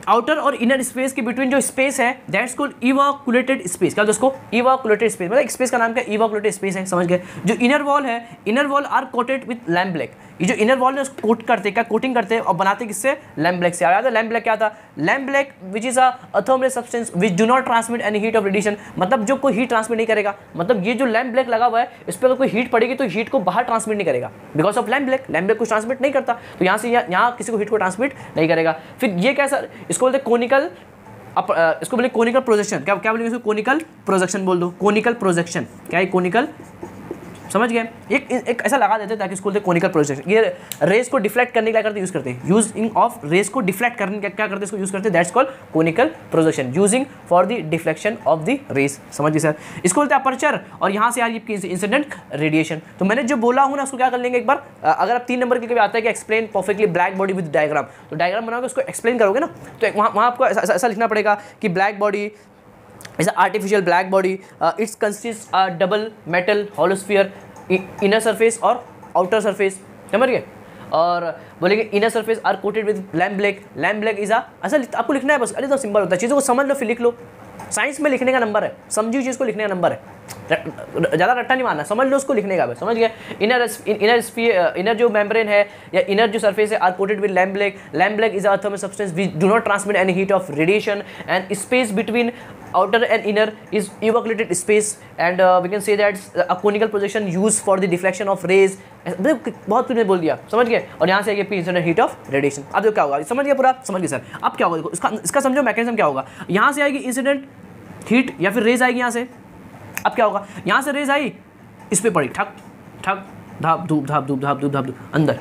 आउटर और इनर स्पेस के बिटवीन जो स्पेस है दैट्स कॉल्ड इवैक्यूलेटेड स्पेस, क्या दोस्तों, इवैक्यूलेटेड स्पेस, मतलब स्पेस का नाम क्या, इवैक्यूलेटेड स्पेस है, समझ गए। जो इनर वॉल है, inner wall are coated with lamp black, ये जो इनर वॉल है उसको कोट करते, क्या कोटिंग करते हैं, और बनाते किससे, लैम्प ब्लैक से। याद है लैम्प ब्लैक क्या था, lamp black which is a thermal substance which do not transmit any heat of radiation, मतलब जो कोई हीट ट्रांसमिट नहीं करेगा, मतलब ये जो लैम्प ब्लैक लगा हुआ है इस पर अगर कोई हीट पड़ेगी तो हीट को बाहर ट्रांसमिट नहीं करेगा, बिकॉज ऑफ लैम्प ब्लैक कुछ ट्रांसमिट नहीं करता, तो यहाँ से यहाँ किसी को हीट को ट्रांसमिट नहीं करेगा। फिर ये क्या सर, इसको बोलते कोनिकल, इसको बोले कोनिकल प्रोजेक्शन, क्या बोलेंगे इसको, कोनिकल प्रोजेक्शन बोल दो, कोनिकल प्रोजेक्शन, क्या है कोनिकल, समझ गए। एक ऐसा लगा देते हैं ताकि इसको बोलते हैं कोनिकल प्रोजेक्शन। ये रेस को डिफ्लेक्ट करने के लिए करते यूज़ करते हैं, यूजिंग ऑफ रेस को डिफ्लेक्ट करने क्या करते हैं, इसको यूज़ करते हैं, that's called conical projection, using for the deflection of the rays, समझिए सर। इसको बोलते हैं अपर्चर, और यहाँ से यार ये इंसिडेंट रेडिएशन। तो मैंने जो बोला हूँ ना उसको क्या कर लेंगे एक बार, अगर आप 3 नंबर के लिए आता है कि explain perfectly black body with diagram, तो डायग्राम बनाओगे उसको एक्सप्लेन करोगे ना, तो वहाँ आपको ऐसा लिखना पड़ेगा कि black body is an artificial black body, it consists a double metal holosphere, inner surface और outer surface, समझ गए। और बोलेंगे inner surface are coated with lamp black is ऐसा आपको लिखना है बस, अरे तो सिंपल होता है, चीज़ों को समझ लो फिर लिख लो। साइंस में लिखने का नंबर है, समझी चीज़ को लिखने का नंबर है, ज़्यादा रट्टा नहीं मारना, समझ लो उसको लिखने का बस, समझ गए। इनर जो मेम्ब्रेन है या इनर जो सरफेस है are coated with lamp black is a thermal substance which do not transmit any heat of radiation, and space between outer and inner is evacuated space, and we can say that a conical projection used for the deflection of rays, बहुत कुछ बोल दिया, समझ गए। और यहाँ से आगे इंसिडेंट हीट ऑफ रेडिएशन। अब जो क्या होगा, समझ गए पूरा, समझ गए सर। अब क्या होगा देखो, इसका समझो मैकेनिज्म क्या होगा, यहाँ से आएगी इंसिडेंट हीट या फिर रेज आएगी यहाँ से। अब क्या होगा, यहाँ से रेज आई, इस पर पड़ी, ठक ठक धाप धूप धाप धूप धाप धूप धाप धूप, अंदर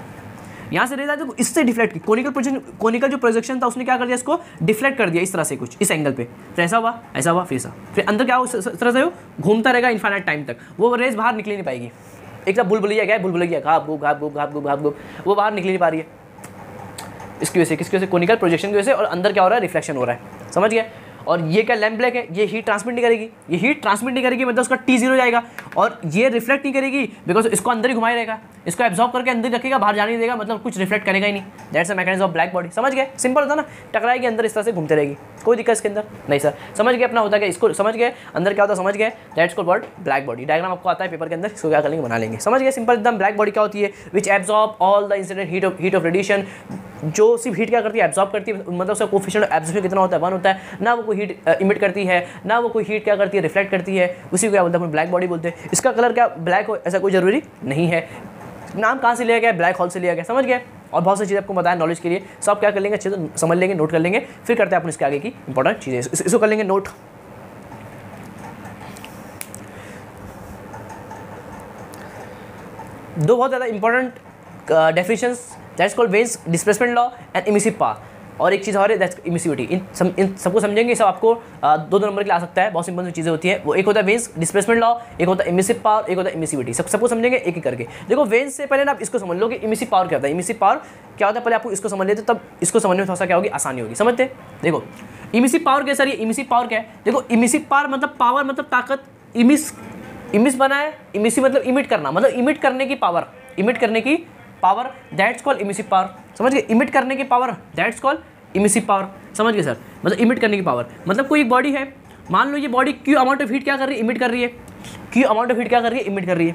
यहाँ से रेज आई तो इससे डिफ्लेक्ट की, कोनिकल जो प्रोजेक्शन था उसने क्या कर दिया, इसको डिफ्लेक्ट कर दिया इस तरह से, कुछ इस एंगल पे, फिर ऐसा हुआ फिर ऐसा, फिर अंदर क्या हो, इस तरह से घूमता रहेगा इन्फाइनाइट टाइम तक, वो रेज बाहर निकल नहीं पाएगी। एक बुलबुलिया क्या है, बुलबुलिया घाप घूप घाप घूप घाप घूप घाप घूप, वो बाहर निकल नहीं पा रही है, इसकी वजह से, किसकी वजह से, कोनिकल प्रोजेक्शन की वजह से, और अंदर क्या हो रहा है, रिफ्लेक्शन हो रहा है, समझ गया। और ये क्या लैम्प ब्लैक है, ये हीट ट्रांसमिट नहीं करेगी, ये हीट ट्रांसमिट नहीं करेगी मतलब उसका T0 जाएगा, और ये रिफ्लेक्ट नहीं करेगी बिकॉज इसको अंदर ही घुमाई रहेगा, इसको एब्जॉर्ब करके अंदर ही रखेगा, बाहर जाने नहीं देगा, मतलब कुछ रिफ्लेक्ट करेगा ही नहीं। That's a mechanism of black body. समझ गए, सिंपल होता ना, टकराएगी अंदर इस तरह से घूमते रहेगी, कोई दिक्कत इसके अंदर नहीं सर। समझ गए अपना होता है, इसको समझ गए अंदर क्या होता है, समझ गए, that's called what, black body. Diagram आपको आता है पेपर के अंदर, इसको क्या कर लेंगे, बना लेंगे। समझ गए, सिंपल एकदम। ब्लैक बॉडी क्या होती है, विच absorb all the incident heat of radiation, जो सिर्फ हीट क्या करती है, एब्जॉर्ब करती है, मतलब उसका कोफिशिएंट ऑफ एब्जॉर्प्शन कितना होता है, 1 होता है ना, वो कोई हीट इमिट करती है ना, वो कोई हीट क्या करती है, रिफ्लेक्ट करती है, उसी को क्या बोलते हैं, ब्लैक बॉडी बोलते हैं। इसका कलर क्या ब्लैक हो ऐसा कोई जरूरी नहीं है, नाम कहाँ से लिया गया, ब्लैक होल से लिया गया। समझ गए, और बहुत सी चीज़ें आपको बताया नॉलेज के लिए, सब क्या कर लेंगे, अच्छे से समझ लेंगे, नोट कर लेंगे, फिर करते हैं अपन इसके आगे की इंपॉर्टेंट चीज़ें, इसको कर लेंगे नोट। दो बहुत ज़्यादा important definitions, that's called veins displacement law and emissive power, और एक चीज़ और है दैट्स इमिसिविटी। इन सबको समझेंगे, सब आपको 2 नंबर के लिए आ सकता है, बहुत सिंपल सी चीज़ें होती है। वो एक होता है वेन्स डिस्प्लेसमेंट लॉ, एक होता है इमिसिव पावर, एक होता है इमिसिविटी। सबको समझेंगे एक एक करके। देखो वेन्स से पहले ना आप इसको समझ लो कि इमिसिव पावर क्या होता है। इमिसिव पावर क्या होता है, पहले आपको इसको समझ लेते, तब इसको समझने में थोड़ा सा क्या होगी, आसानी होगी। समझते, देखो इमिसिव पावर क्या सर, ये इमिसिव पावर क्या है, देखो इमिसिव पावर मतलब पावर मतलब ताकत, इमिस बना है, इमिसिव मतलब इमिट करना, मतलब इमिट करने की पावर, इमिट करने की power, that's called emissive power. समझ गए, इमिट करने की power that's called emissive power. समझ गए सर, मतलब इमिट करने की पावर, मतलब कोई एक बॉडी है, मान लो ये body Q amount of heat क्या कर रही है, इमिट कर रही है, क्यू अमाउंट ऑफ हीट क्या कर रही है, इमिट कर रही है।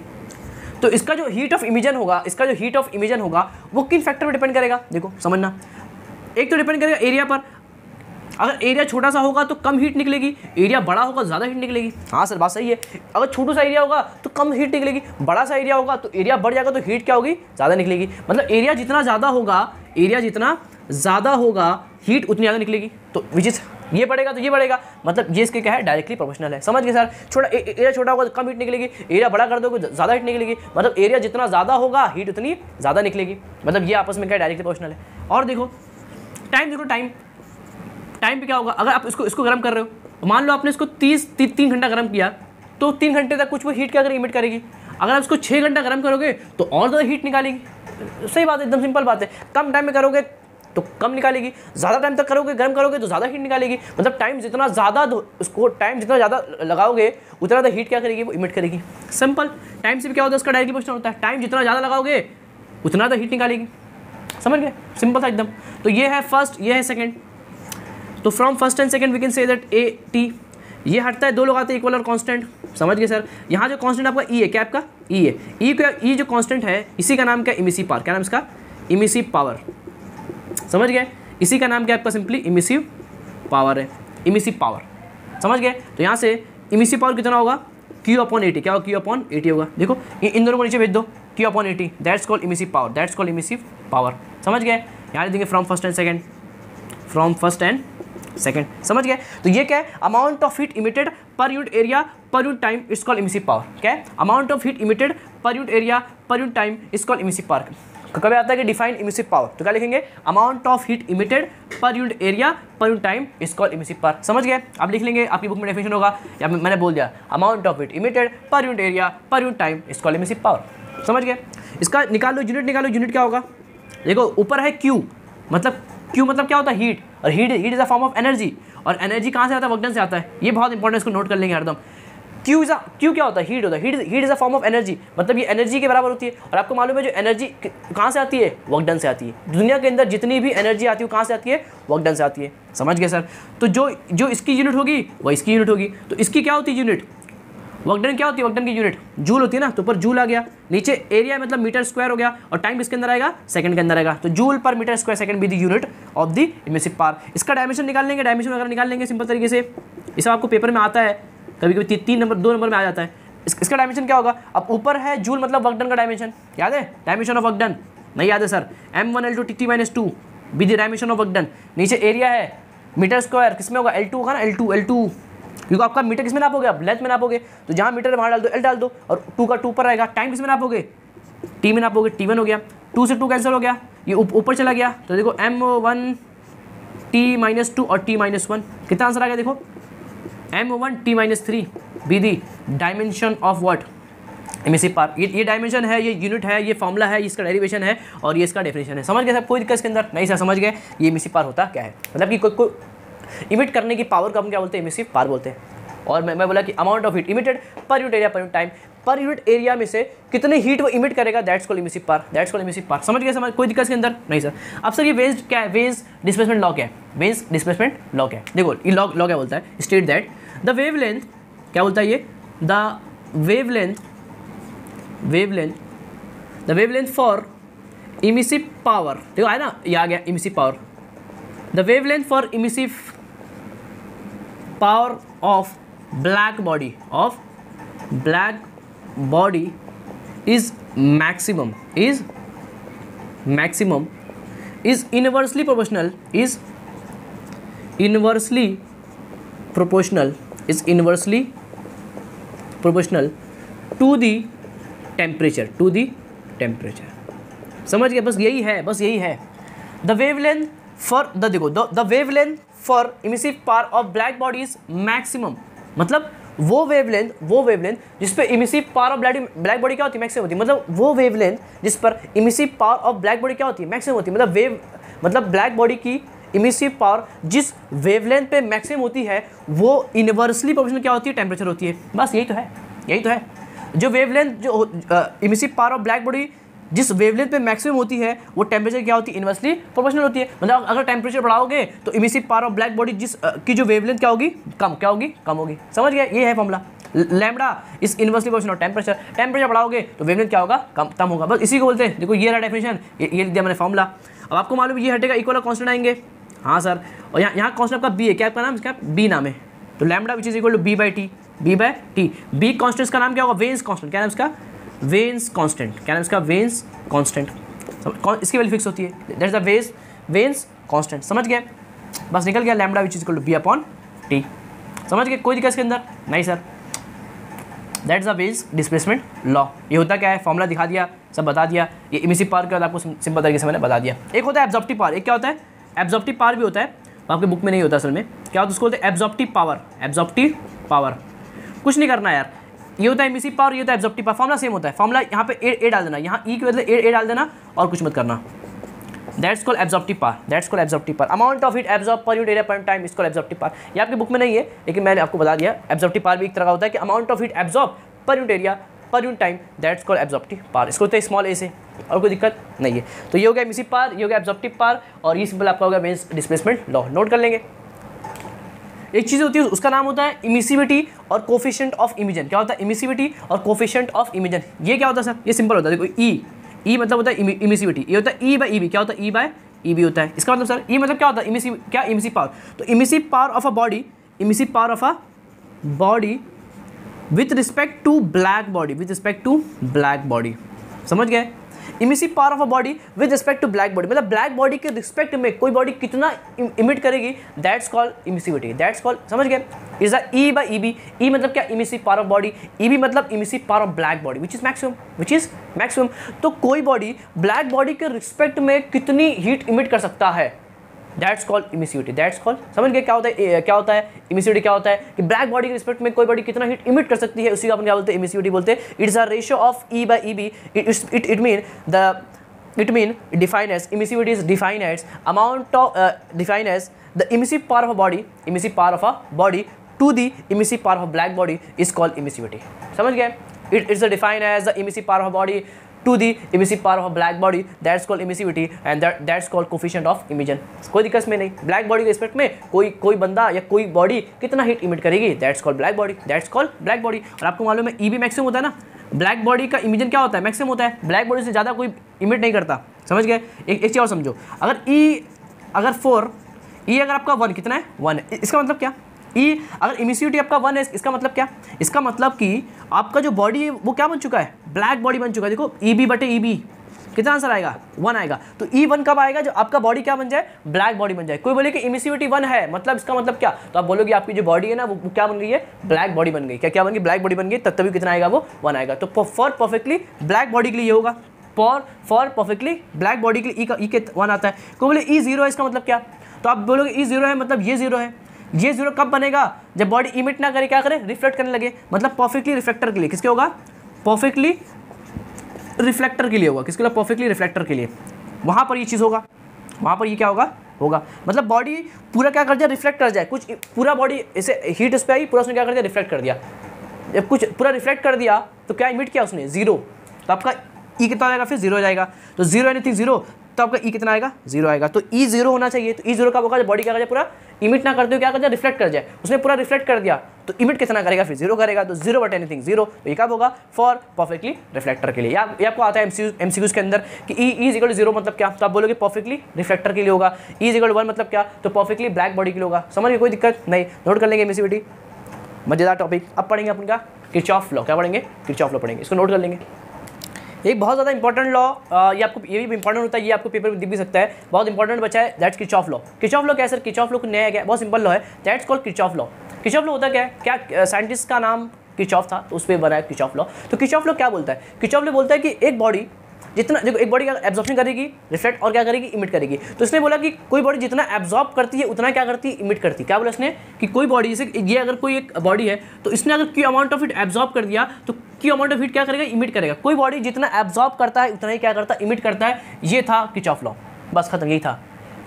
तो इसका जो हीट ऑफ इमिजन होगा, इसका जो हीट ऑफ इमिजन होगा वो किन फैक्टर पर डिपेंड करेगा, देखो समझना। एक तो डिपेंड करेगा एरिया पर, अगर एरिया छोटा सा होगा तो कम हीट निकलेगी, एरिया बड़ा होगा ज़्यादा हीट निकलेगी। हाँ सर बात सही है, अगर छोटा सा एरिया होगा तो कम हीट निकलेगी, बड़ा सा एरिया होगा तो एरिया बढ़ जाएगा तो हीट क्या होगी, ज़्यादा निकलेगी। मतलब एरिया जितना ज़्यादा होगा, एरिया जितना ज़्यादा होगा हीट उतनी ज़्यादा निकलेगी। तो विच इज ये बढ़ेगा तो ये बढ़ेगा, मतलब ये इसके क्या है, डायरेक्टली प्रोपोर्शनल है। समझ गए सर, एरिया छोटा होगा तो कम हीट निकलेगी, एरिया बड़ा कर दोगे ज़्यादा हीट निकलेगी, मतलब एरिया जितना ज़्यादा होगा हीट उतनी ज़्यादा निकलेगी। मतलब ये आपस में क्या डायरेक्टली प्रोपोर्शनल है। और देखो टाइम, देखो टाइम पे क्या होगा, अगर आप इसको गर्म कर रहे हो, मान लो आपने इसको 3 घंटा गर्म किया, तो 3 घंटे तक कुछ वो हीट क्या करेगी, इमिट करेगी। अगर आप इसको 6 घंटा गर्म करोगे तो और ज़्यादा हीट निकालेगी। सही बात है, एकदम सिंपल बात है। कम टाइम में करोगे तो कम निकालेगी, ज़्यादा टाइम तक करोगे गर्म करोगे तो ज़्यादा हीट निकालेगी। मतलब टाइम जितना ज़्यादा उसको टाइम जितना ज़्यादा लगाओगे उतना ज़्यादा हीट क्या करेगी, वो इमिट करेगी। सिंपल, टाइम से भी क्या होता है, उसका डायरेक्टली क्वेश्चन होता है, टाइम जितना ज़्यादा लगाओगे उतना ज़्यादा हीट निकालेगी। समझ गए, सिंपल था एकदम। तो ये है फर्स्ट, ये है सेकेंड। तो from first and second we can say that A T, ये हटता है, 2 लोग आते हैं इक्वल और कांस्टेंट। समझ गए सर, यहाँ जो कांस्टेंट आपका ई है, क्या आपका ई है, ई जो कांस्टेंट है इसी का नाम क्या, इमिसिव पावर। क्या नाम इसका, इमिसिव पावर। समझ गए, इसी का नाम क्या आपका, सिंपली इमिसिव पावर है, इमिसिव पावर। समझ गए, तो यहाँ से इमिसिव पावर कितना होगा, Q/80। क्या होगा, Q/80 होगा। देखो इन दोनों को नीचे भेज दो, Q/80 that's called emissive power, that's called emissive power. समझ गए, यहाँ लिख देंगे from first and second, from first and second. समझ गए, तो ये क्या है, अमाउंट ऑफ हीट इमिटेड पर unit area per unit time is called emissive power. क्या है, अमाउंट ऑफ हीट इमिटेड पर unit area per unit time is called emissive power. कभी आता है कि डिफाइन इमिसिव पावर, तो क्या लिखेंगे, अमाउंट ऑफ हीट इमिटेड पर unit area per unit time is called emissive power. समझ गए, आप लिख लेंगे, आपकी बुक में डेफिनेशन होगा, या मैंने बोल दिया, अमाउंट ऑफ हीट इमिटेड पर unit area per unit time is called emissive power. समझ गए, इसका निकाल लो, यूनिट निकालो, यूनिट क्या होगा, देखो ऊपर है Q, मतलब Q मतलब क्या होता है, हीट, और heat is a form of energy, और एनर्जी कहाँ से आता है, वर्कडन से आता है। ये बहुत इंपॉर्टेंट, इसको नोट कर लेंगे हरदम। Q क्या होता है, हीट होता है, heat is a form of energy, मतलब ये एनर्जी के बराबर होती है। और आपको मालूम है जो एनर्जी कहाँ से आती है, वर्कडन से आती है। दुनिया के अंदर जितनी भी एनर्जी आती है वो कहाँ से आती है, वर्कडन से आती है। समझ गए सर, तो जो इसकी यूनिट होगी वो इसकी यूनिट होगी। तो इसकी क्या होती है यूनिट, वर्कडन क्या होती है, वर्कडन की यूनिट जूल होती है ना, तो ऊपर जूल आ गया, नीचे एरिया मतलब मीटर स्क्वायर हो गया, और टाइम इसके अंदर आएगा, सेकंड के अंदर आएगा। तो joule per metre square second be the unit of the emissive power. इसका डायमेंशन निकाल लेंगे, डायमेंशन वगैरह निकाल लेंगे सिंपल तरीके से, इसे आपको पेपर में आता है, कभी कभी 3 नंबर 2 नंबर में आ जाता है। इसका डायमेंशन क्या होगा, अब ऊपर है जूल मतलब वर्कडन का डायमेंशन, याद है, डायमेंशन ऑफ वर्कडन नहीं याद है sir, M1L2 T-2 be the dimension of work done. नीचे एरिया है मीटर स्क्वायर, किसमें होगा, L2 होगा ना, L2, क्योंकि आपका मीटर किस में नापोगे, आप लेंथ में नापोगे, तो जहाँ मीटर है वहाँ डाल दो, L डाल दो, और 2 का 2 पर रहेगा। टाइम किस में नापोगे, T में नापोगे, T1 हो गया, 2 से 2 कैंसिल हो गया, ये ऊपर चला गया, तो देखो M1 T-2 और T-1, कितना आंसर आ गया, देखो M1 T-3 be the dimension of what, emissive power. ये डायमेंशन है, ये यूनिट है, ये फॉर्मूला है, इसका डेरिवेशन है, और ये इसका डेफिनेशन है। समझ गए सब, कोई दिक्कत इसके अंदर नहीं सर, समझ गए, ये इमिसिव पावर होता क्या है, मतलब कि कोई इमिट करने की पावर को हम क्या बोलते हैं, इमिसिव पावर बोलते हैं। और मैं बोला कि अमाउंट ऑफ हीट इमिटेड पर unit area per unit time, पर यूनिट एरिया में से कितने हीट वो इमिट करेगा, that's called emissive power, that's called emissive power. समझ गए, समझ कोई दिक्कत के अंदर नहीं सर। अब सर ये वेन्स क्या है, वेन्स डिस्प्लेसमेंट लॉ क्या है, वेन्स डिस्प्लेसमेंट लॉ क्या है, देखो ये लॉ क्या बोलता है, स्टेट दैट द वेवलेंथ, क्या बोलता है ये, the wavelength for emissive power, देखो आया ना, ये आ गया emissive power, the wavelength for emissive power of black body is maximum is inversely proportional to the temperature समझ गए, बस यही है the wavelength for the wavelength for emissive power of black body is maximum, मतलब वो wavelength जिस पे emissive power of black body क्या होती है, मैक्सिमम होती है, मतलब वो वेवलेंथ जिस पर emissive power of black body क्या होती है, मैक्सिमम होती है, मतलब ब्लैक बॉडी की इमिसिव पावर जिस वेवलेंथ पे मैक्सिमम होती है वो इनवर्सली प्रोपोर्शनल क्या होती है, टेम्परेचर होती है। बस यही तो है जो वेवलेंथ जो emissive power of black body जिस वेवलेंथ पे मैक्सिमम होती है वो टेम्परेचर क्या होती है, इनवर्सली प्रोपोर्शनल होती है। मतलब अगर टेम्परेचर बढ़ाओगे तो emissive power of black body जिस की जो वेवलेंथ क्या होगी, कम होगी। समझ गए, ये है formula, lambda is inversely proportional temperature बढ़ाओगे तो वेवलेंथ क्या होगा, कम होगा। बस इसी को बोलते हैं, देखो ये रहा डेफिनेशन, ये दिया मैंने फॉर्मूला। अब आपको मालूम ये हटेगा, इक्वल कांस्टेंट आएंगे, हाँ सर, और यहाँ कांस्टेंट आपका बी है, क्या आपका नाम, इसका बी नाम है, तो lambda which is equal to B by T. B constant का नाम क्या होगा, वेन्स कांस्टेंट, क्या नाम इसका, वेन्स कांस्टेंट, क्या नाम इसका, वेन्स कांस्टेंट, इसकी वैल्यू फिक्स होती है, दैट्स द वेन्स कांस्टेंट। समझ गए, बस निकल गया lambda which is equal to B upon T. समझ गए, कोई दिक्कत इसके अंदर नहीं sir. That's the Wien's displacement law. ये होता क्या है, फॉर्मूला दिखा दिया, सब बता दिया। ये इमिसिव पावर क्या होता है आपको सिंपल तरीके से मैंने बता दिया। एक होता है एब्जॉर्प्टिव पावर, एक क्या होता है, एब्जॉर्प्टिव पावर भी होता है, आपके बुक में नहीं होता असल में, क्या होता है उसको बोलते हैं एब्जॉर्प्टिव पावर। कुछ नहीं करना यार, ये होता है इमिसिव पावर, ये होता है एब्जॉर्प्टिव पावर, फॉर्मूला सेम होता है। फॉर्मूला यहाँ पे ए डाल देना, यहाँ ई के बदले ए डाल देना और कुछ मत करना। That's called absorptive power. Amount of heat absorb per unit area per time is called absorptive power. ये आपकी बुक में नहीं है लेकिन मैंने आपको बता दिया, एब्जॉर्प्टिव पावर भी एक तरह का होता है कि amount of heat absorb per unit area per unit time, that's called absorptive power. इसको होता है स्मॉल ए से, और कोई दिक्कत नहीं है। तो ये हो गया इमिसिव पावर, ये हो गया एब्जॉर्प्टिव पावर, और ये सिंपल आपका हो गया वेन्स डिस्प्लेसमेंट लॉ। नोट कर लेंगे। एक चीज़ होती है उसका नाम होता है इमिसिविटी और कोफिशिएंट ऑफ इमिजन। क्या होता है, इमिसिविटी और कोफिशिएंट ऑफ इमिजन। ये क्या होता है सर, ये सिंपल होता है, देखो ई मतलब होता है इमिसिविटी, ये होता है ई बाई ई बी। क्या होता है, ई बाई ई बी होता है। इसका मतलब सर ई मतलब क्या होता है, इमिसिव पावर। तो emissive power of a body with respect to black body, समझ गए। Emissive power of a body with respect to black body, मतलब ब्लैक बॉडी के रिस्पेक्ट में कोई बॉडी कितना इमिट करेगी, that's called emissivity, that's called, समझ गए। Is the E by E B. E मतलब क्या, emissive power of body, E B मतलब emissive power of black body which is maximum. तो कोई बॉडी ब्लैक बॉडी के रिस्पेक्ट में कितनी हीट इमिट कर सकता है, that's called emissivity, that's called, समझ गए। क्या होता है इमिसिविटी, क्या होता है कि ब्लैक बॉडी के रिस्पेक्ट में कोई बॉडी कितना हीट इमिट कर सकती है, उसी को अपन क्या बोलते हैं, इमिसिविटी बोलते हैं। It's a ratio of E by E B. It mean define as, emissivity is define as amount of, define as the emissive power of a body to the emissive power of black body is called emissivity, समझ गए। It's define as the emissive power of body to the emissive power of a black body, that's called emissivity and that's called coefficient of emission। कोई दिक्कत में नहीं, black body के respect में कोई बंदा या कोई बॉडी कितना हीट इमिट करेगी, that's called black body। और आपको मालूम है ई भी मैक्सिमम होता है ना, ब्लैक बॉडी का इमिजन क्या होता है, मैक्सिमम होता है, ब्लैक बॉडी से ज़्यादा कोई इमिट नहीं करता, समझ गए। एक चीज़ और समझो, अगर 4 ई अगर आपका 1 कितना है, 1 है, इसका मतलब क्या, ई अगर इमिसिविटी आपका 1 है, इसका मतलब क्या, इसका मतलब कि आपका जो बॉडी है वो क्या बन चुका है, ब्लैक बॉडी बन चुका है। देखो ई बी बटे ई बी कितना आंसर आएगा, 1 आएगा। तो E1 कब आएगा, जो आपका बॉडी क्या बन जाए, ब्लैक बॉडी बन जाए। कोई बोले कि इमिसिविटी 1 है, मतलब इसका मतलब क्या, तो आप बोलोगे आपकी जो बॉडी है ना वो क्या बन गई है, ब्लैक बॉडी बन गई। क्या बन गई, ब्लैक बॉडी बन गई, तभी कितना आएगा, वो 1 आएगा। तो फॉर परफेक्टली ब्लैक बॉडी के लिए ये होगा, फॉर परफेक्टली ब्लैक बॉडी के लिए ई के 1 आता है। कोई बोले ई 0 है, इसका मतलब क्या, तो आप बोलोगे ई 0 है मतलब ये 0 है। ये 0 कब बनेगा, जब बॉडी इमिट ना करे, क्या करे, रिफ्लेक्ट करने लगे, मतलब परफेक्टली रिफ्लेक्टर के लिए। किसके होगा, परफेक्टली रिफ्लेक्टर के लिए होगा। किसके लिए, परफेक्टली रिफ्लेक्टर के लिए। वहाँ पर ये चीज़ होगा, वहाँ पर ये क्या होगा, होगा, मतलब बॉडी पूरा क्या कर दिया, रिफ्लेक्ट कर जाए कुछ, पूरा बॉडी ऐसे हीट उस पर आई, पूरा उसने क्या कर दिया, रिफ्लेक्ट कर दिया। जब कुछ पूरा रिफ्लेक्ट कर दिया तो क्या इमिट किया उसने, 0, तो आपका ई कितना आएगा, फिर 0 हो जाएगा। तो 0 एनीथिंग 0, तो आपका ई कितना आएगा, 0 आएगा। तो ई 0 होना चाहिए। तो ई 0 कब होगा, जब बॉडी क्या कर जाए, पूरा इमिट ना करते हो, क्या कर जाए, रिफ्लेक्ट कर जाए। उसने पूरा रिफ्लेक्ट कर दिया तो इमिट कितना करेगा, फिर 0 करेगा। तो 0 बट एनीथिंग 0, तो ये कब होगा, फॉर परफेक्टली रिफ्लेक्टर के लिए। ये आपको आता है एमसीक्यूज के अंदर कि ई इज इक्वल टू 0 मतलब क्या, तो आप बोलोगे परफेक्टली रिफ्लेक्टर के लिए होगा। ई इज इक्वल टू 1 मतलब क्या, तो परफेक्टली ब्लैक बॉडी के लिए होगा। समझ गए, कोई दिक्कत नहीं, नोट कर लेंगे एमिसिविटी, मजेदार टॉपिक। अब पढ़ेंगे अपन का किरचॉफ लॉ, क्या पढ़ेंगे, किरचॉफ लॉ पढ़ेंगे, इसको नोट कर लेंगे। एक बहुत ज़्यादा इंपॉर्टेंट लॉ, ये आपको ये भी इंपॉर्टेंट होता है, ये आपको पेपर में दिख भी सकता है, बहुत इंपॉर्टेंट बचा है, that's Kirchhoff law. Kirchhoff law क्या है सर, किरचॉफ लॉ को नया क्या, बहुत सिंपल लॉ है, that's called Kirchhoff law. Kirchhoff law होता क्या है, क्या साइंटिस्ट का नाम किरचॉफ था तो उस पर बना है किरचॉफ लॉ। तो किरचॉफ लॉ क्या बोलता है, किरचॉफ लॉ बोलता है कि एक बॉडी जितना, देखो एक बॉडी क्या एब्जॉर्प्शन करेगी, रिफ्लेक्ट और क्या करेगी, इमिट करेगी। तो इसने बोला कि कोई बॉडी जितना एब्जॉर्ब करती है उतना क्या करती है, इमिट करती है। क्या बोला इसने कि कोई बॉडी, जैसे ये अगर कोई एक बॉडी है तो इसने अगर Q amount of heat absorb कर दिया तो क्यू अमाउंट ऑफ हीट क्या करेगा, इमिट करेगा। कोई बॉडी जितना एब्जॉर्ब करता है उतना ही क्या करता है, इमिट करता है। ये था किरचॉफ लॉ, बस खत्म, यही था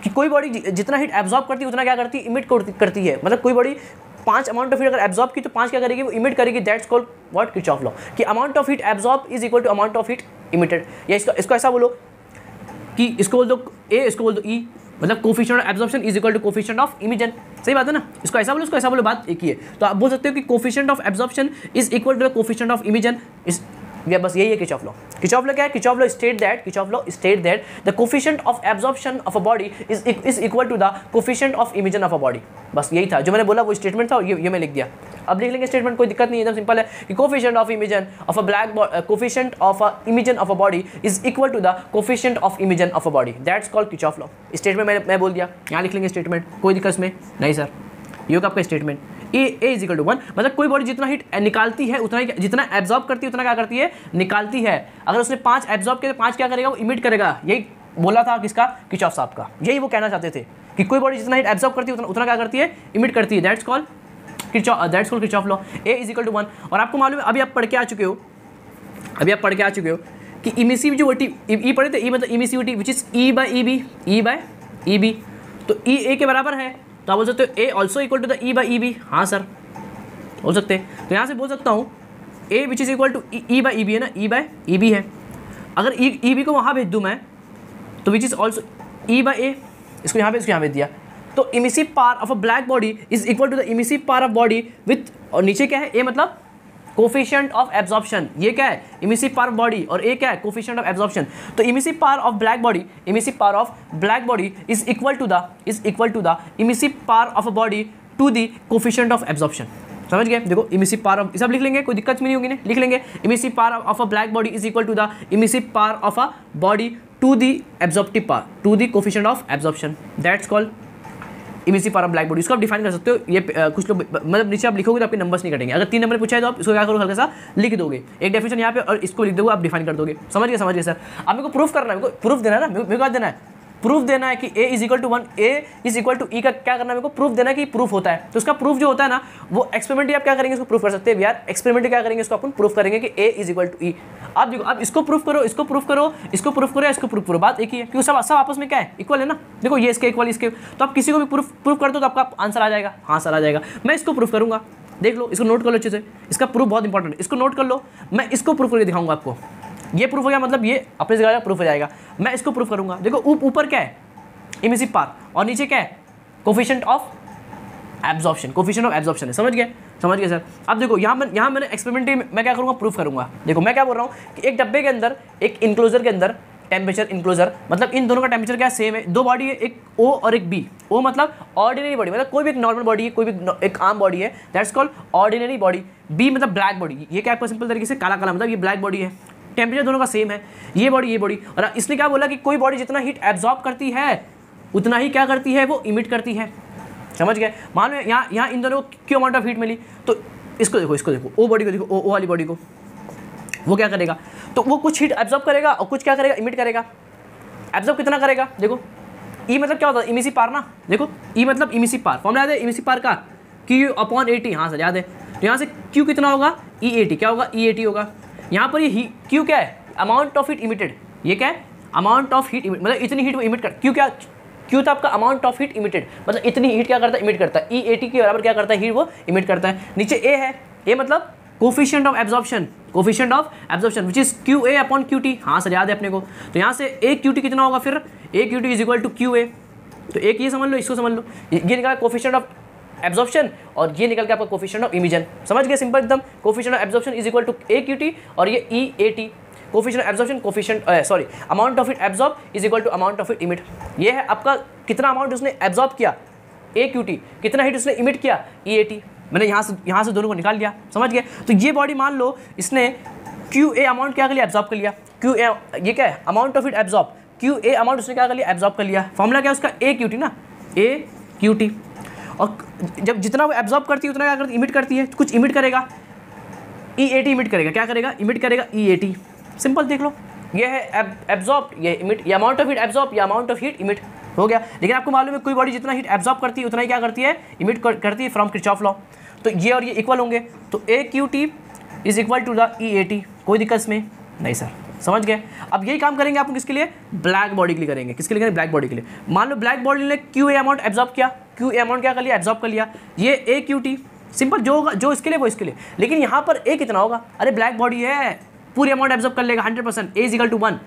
कि कोई बॉडी जितना हीट एब्जॉर्ब करती है उतना क्या करती है, इमिट करती है। मतलब कोई बॉडी 5 अमाउंट ऑफ हीट अगर एब्जॉर्ब की तो 5 क्या करेगी, वो इमिट करेगी। That's called what, Kirchhoff law, कि amount of heat absorb is equal to amount of heat emitted. या इसको ऐसा बोलो कि इसको बोल दो ए, इसको बोल दो ई, मतलब coefficient of absorption is equal to coefficient of emission. सही बात है ना, इसको ऐसा बोलो, इसको ऐसा बोलो, बात एक ही है। तो आप बोल सकते हो कि coefficient of absorption is equal to the coefficient of emission. या बस यही है किरचॉफ लॉ। किरचॉफ लॉ क्या है, Kirchhoff law state that the coefficient of absorption of a body is equal to the coefficient of emission of a body. बस यही था जो मैंने बोला, वो स्टेटमेंट था, ये मैं लिख दिया। अब लिख लेंगे स्टेटमेंट, कोई दिक्कत नहीं है, एकदम सिंपल है कि coefficient of emission of a coefficient of a emission of a body is equal to the coefficient of emission of a body. That's called Kirchhoff law. Statement मैं बोल दिया, यहाँ लिख लेंगे स्टेटमेंट, कोई दिक्कत इसमें नहीं सर। ये होगा आपका statement, A is equal to 1, मतलब कोई बॉडी जितना हीट निकालती है उतना ही, जितना एब्जॉर्ब करती है उतना क्या करती है, निकालती है। अगर उसने 5 एब्जॉर्ब किया तो 5 क्या करेगा, वो इमिट करेगा। यही बोला था किसका, किरचॉफ साहब का, यही वो कहना चाहते थे कि कोई बॉडी जितना हीट एब्जॉर्ब करती है उतना क्या करती है, इमिट करती है। That's called Kirchhoff law. A is equal to 1। और आपको मालूम है, अभी आप पढ़ के आ चुके हो कि इमिसिविटी, ई पढ़े थे, ई मतलब emissivity which is E by E B, तो ई ए के बराबर है, तो आप बोल सकते हो A also equal to the E by E B. हाँ सर बोल सकते हैं, तो यहाँ से बोल सकता हूँ A which is equal to E by E B है ना, ई बाई ई बी है। अगर ई बी को वहाँ भेज दूँ मैं तो which is also E by A, इसको यहाँ भेज दिया, तो emissive power of a black body is equal to the emissive power of body with, और नीचे क्या है, ए मतलब कोफिशिएंट ऑफ एब्जॉर्प्शन, ये क्या है, इमिसिव पावर ऑफ बॉडी, और ए क्या है, कोफिशिएंट ऑफ एब्जॉर्प्शन। तो emissive power of black body is equal to the emissive power of a body to the coefficient of absorption. समझ गए, देखो इमिसिव पावर ऑफ, सब लिख लेंगे, कोई दिक्कत नहीं होगी ना, लिख लेंगे emissive power of a black body is equal to the emissive power of a body to the absorptive power to the coefficient of absorption. That's called emissive power of black body. इसको आप define कर सकते हो। ये कुछ लोग मतलब नीचे आप लिखोगे तो आपके नंबर्स नहीं कटेंगे। अगर 3 नंबर पूछा है तो आप इसको क्या करोगे, हल्का सा लिख दोगे, एक डेफिनेशन यहाँ पे और इसको लिख दोगे, आप डिफाइन कर दोगे। समझ गए सर। अब मेरे को प्रूफ करना है, मेरे को प्रूफ देना है ना, मेरे को देना है, प्रूफ देना है कि A is equal to 1, A is equal to E का क्या करना है, मेरे को प्रूफ देना है कि प्रूफ होता है। तो उसका प्रूफ जो होता है ना, वो एक्सपेरिमेंटली आप क्या करेंगे, इसको प्रूफ कर सकते हैं यार। एक्सपेरिमेंटली क्या करेंगे, इसको अपन प्रूफ करेंगे कि ए इज इक्वल टू ई। आप देखो, आप इसको प्रूफ करो, इसको प्रूफ करो, इसको प्रूफ करो, इसको प्रूफ करो, बात एक ही है, क्योंकि सब आपस में क्या है, इक्वल है ना। देखो ये इसके इक्वल, इसके, तो आप किसी को भी प्रूफ कर दो तो आपका आंसर आ जाएगा। हाँ सर आ जाएगा। मैं इसको प्रूफ करूंगा, देख लो, इसको नोट कर लो अच्छे से, इसका प्रूफ बहुत इंपॉर्टेंट है, इसको नोट कर लो। मैं इसको प्रूफ करके दिखाऊंगा आपको, ये प्रूफ हो गया, मतलब ये अपने जगह प्रूफ हो जाएगा। मैं इसको प्रूफ करूंगा, देखो ऊपर क्या है, इमिसिव पावर, और नीचे क्या है, कोफिशिएंट ऑफ एब्जॉर्प्शन है। समझ गए सर। अब देखो यहाँ मैंने एक्सपेरिमेंटली मैं क्या करूँगा, प्रूफ करूँगा। देखो मैं क्या बोल रहा हूँ कि एक डब्बे के अंदर, एक इनक्लोजर के अंदर टेम्परेचर इनक्लोजर, मतलब इन दोनों का टेम्परेचर क्या सेम है। 2 बॉडी है, एक ओ और एक बी। ओ मतलब ऑर्डिनरी बॉडी, मतलब कोई भी एक नॉर्मल बॉडी है, कोई भी एक आम बॉडी है, that's called ordinary body. B मतलब ब्लैक बॉडी, ये क्या आपको सिंपल तरीके से काला मतलब ये ब्लैक बॉडी है। टेम्परेचर दोनों का सेम है, ये बॉडी। और इसने क्या बोला कि कोई बॉडी जितना हीट एब्जॉर्ब करती है उतना ही क्या करती है, वो इमिट करती है। समझ गए। मान लो यहाँ इन दोनों को क्यों अमाउंट ऑफ हीट मिली, तो इसको देखो, ओ बॉडी को देखो, ओ वाली बॉडी को, वो क्या करेगा, तो वो कुछ हीट एब्जॉर्ब करेगा और कुछ क्या करेगा, इमिट करेगा। एब्जॉर्ब कितना करेगा, देखो ई मतलब क्या होता है, इमिसिव पावर ना। देखो ई मतलब इमिसिव पावर, फॉर्मूला याद है इमिसिव पावर का, Q/80। हाँ सर याद है। तो यहाँ से Q कितना होगा, E80, क्या होगा, E80 होगा। यहाँ पर ये Q क्या है, अमाउंट ऑफ हीट इमिटेड, ये क्या है, अमाउंट ऑफ हीट, मतलब इतनी हीट वो इमिट कर, Q क्या, क्यू था आपका अमाउंट ऑफ हीट इमिटेड, मतलब इतनी हीट क्या करता है, इमिट करता है। EAT के बराबर क्या करता है, हीट वो इमिट करता है। नीचे ए है, ए मतलब coefficient of absorption, coefficient of absorption which is QA upon QT। हाँ सर याद है अपने को। तो यहाँ से AQT कितना होगा, फिर AQT is equal to QA। तो एक ये समझ लो, इसको समझ लो, ये निकला कोफिशिएंट ऑफ एब्जॉर्प्शन और ये निकल के आपका कोफिशिएंट ऑफ इमिशन। समझ गए, सिंपल एकदम। Coefficient of absorption is equal to AQT और ये EAT। Coefficient of absorption, coefficient sorry amount of heat absorb is equal to amount of heat emit. ये है आपका कितना अमाउंट उसने एब्जॉर्ब किया AQT, कितना हीट उसने इमिट किया EAT। मैंने यहाँ से दोनों को निकाल लिया, समझ गए। तो ये बॉडी मान लो इसने QA अमाउंट क्या कर लिया, एब्जॉर्ब कर लिया। QA ये क्या है, amount of heat absorb, QA amount उसने क्या कर लिया, एब्जॉर्ब कर लिया। फॉर्मूला क्या है उसका, AQT ना, AQT। और जब जितना वो एब्जॉर्ब करती है उतना क्या करती है, इमिट करती है। कुछ इमिट करेगा, EAT इमिट करेगा, क्या करेगा, इमिट करेगा EAT। सिंपल देख लो, ये है एब्जॉर्ब, ये इमिट, ये अमाउंट ऑफ हीट एब्जॉर्ब, ये अमाउंट ऑफ हीट इमिट हो गया। लेकिन आपको मालूम है कोई बॉडी जितना हीट एब्जॉर्ब करती है उतना ही क्या करती है, इमिट करती है फ्रॉम किरचॉफ लॉ। तो ये और ये इक्वल होंगे, तो AQT is equal to the EAT। कोई दिक्कत इसमें नहीं सर, समझ गए। अब यही काम करेंगे आप किसके लिए, ब्लैक बॉडी के लिए करेंगे। किसके लिए करेंगे, ब्लैक बॉडी के लिए। मान लो ब्लैक बॉडी ने QA अमाउंट एब्जॉर्ब किया, QA अमाउंट क्या कर लिया, एब्जॉर्ब कर लिया। ये AQT सिंपल जो होगा, जो इसके लिए वो इसके लिए। लेकिन यहाँ पर A कितना होगा, अरे ब्लैक बॉडी है, पूरी अमाउंट एब्जॉर्ब कर लेगा 100%। A इज इक्वल टू 1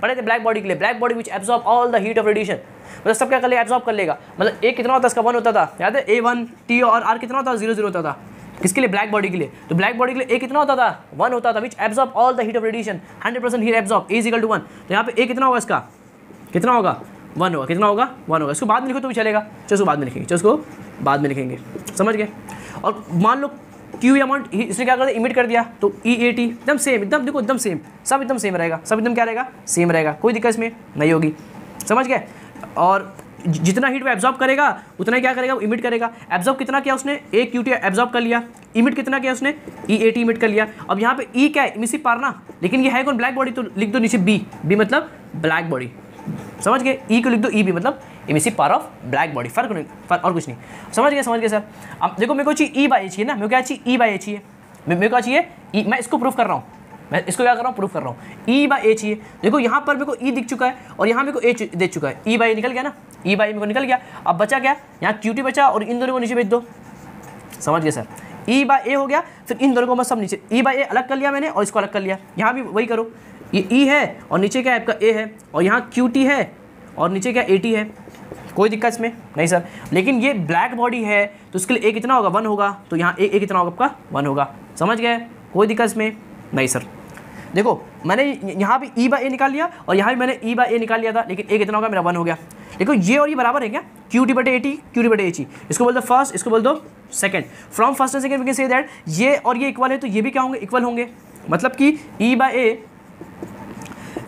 पढ़े थे ब्लैक बॉडी के लिए। Black body which absorb all the heat of radiation, मतलब सब क्या कर लेगा, एब्जॉर्ब कर लेगा। मतलब A कितना होता है, इसका 1 होता था, याद है। A1 T और R कितना होता था, 0 0 होता था। किसके लिए, ब्लैक बॉडी के लिए। तो ब्लैक बॉडी के लिए A कितना होता था, 1 होता था, which absorb all the heat of radiation, 100% heat absorb. A is equal to 1। तो यहाँ पे A कितना होगा, इसका कितना होगा, 1 होगा। कितना होगा, 1 होगा। इसको बाद में लिखो तो भी चलेगा, चलो इसको बाद में लिखेंगे, चलो इसको बाद में लिखेंगे, समझ गए। और मान लो QA अमाउंट इसने क्या कर दिया, इमिट कर दिया, तो EAT एकदम सेम, एकदम देखो एकदम सेम, सब एकदम सेम रहेगा, सब एकदम क्या रहेगा, सेम रहेगा। कोई दिक्कत इसमें नहीं होगी, समझ गए। और जितना हीट वो एब्जॉर्ब करेगा उतना ही क्या करेगा, वो इमिट करेगा। एब्जॉर्ब कितना किया उसने, AQT एब्जॉर्ब कर लिया। इमिट कितना किया उसने, EAT इमिट कर लिया। अब यहाँ पे E क्या है, इमिसिव पावर ना, लेकिन ये है कौन, ब्लैक बॉडी। तो लिख दो नीचे B मतलब ब्लैक बॉडी, समझ गए। E को लिख दो EB मतलब emissive power of black body, फर्क नहीं, और कुछ नहीं। समझ गए सर। अब देखो मेरे को चाहिए E/A चाहिए ना, मेरे को क्या चाहिए, E/A चाहिए। मेरे को क्या चाहिए E, मैं इसको प्रूफ कर रहा हूँ, मैं इसको क्या कर रहा हूँ, प्रूफ कर रहा हूँ। E/A चाहिए। देखो यहाँ पर मेरे को E दिख चुका है और यहाँ मेरे को A देख चुका है। E/A निकल गया ना, E/A मेरे को निकल गया। अब बचा क्या, यहाँ QT बचा और इन दोनों को नीचे भेज दो, समझ गए सर। E/A हो गया, फिर इन दोनों को बस सब नीचे, E/A अलग कर लिया मैंने और इसको अलग कर लिया। यहाँ भी वही करो, ये E है और नीचे क्या है आपका A है, और यहाँ QT है और नीचे क्या AT है। कोई दिक्कत इसमें नहीं सर। लेकिन ये ब्लैक बॉडी है तो इसके लिए A कितना होगा, 1 होगा। तो यहाँ A कितना होगा आपका, 1 होगा, समझ गए। कोई दिक्कत इसमें नहीं सर। देखो मैंने यहाँ भी E/A निकाल लिया और यहाँ भी मैंने E/A निकाल लिया था, लेकिन A कितना होगा, मेरा 1 हो गया। देखो ये और ये बराबर है क्या, QT/AT, QT/AT। इसको बोल दो फर्स्ट, इसको बोल दो second. From first and second we can say that ये और ये इक्वल है, तो ये भी क्या होंगे, इक्वल होंगे। मतलब कि E/A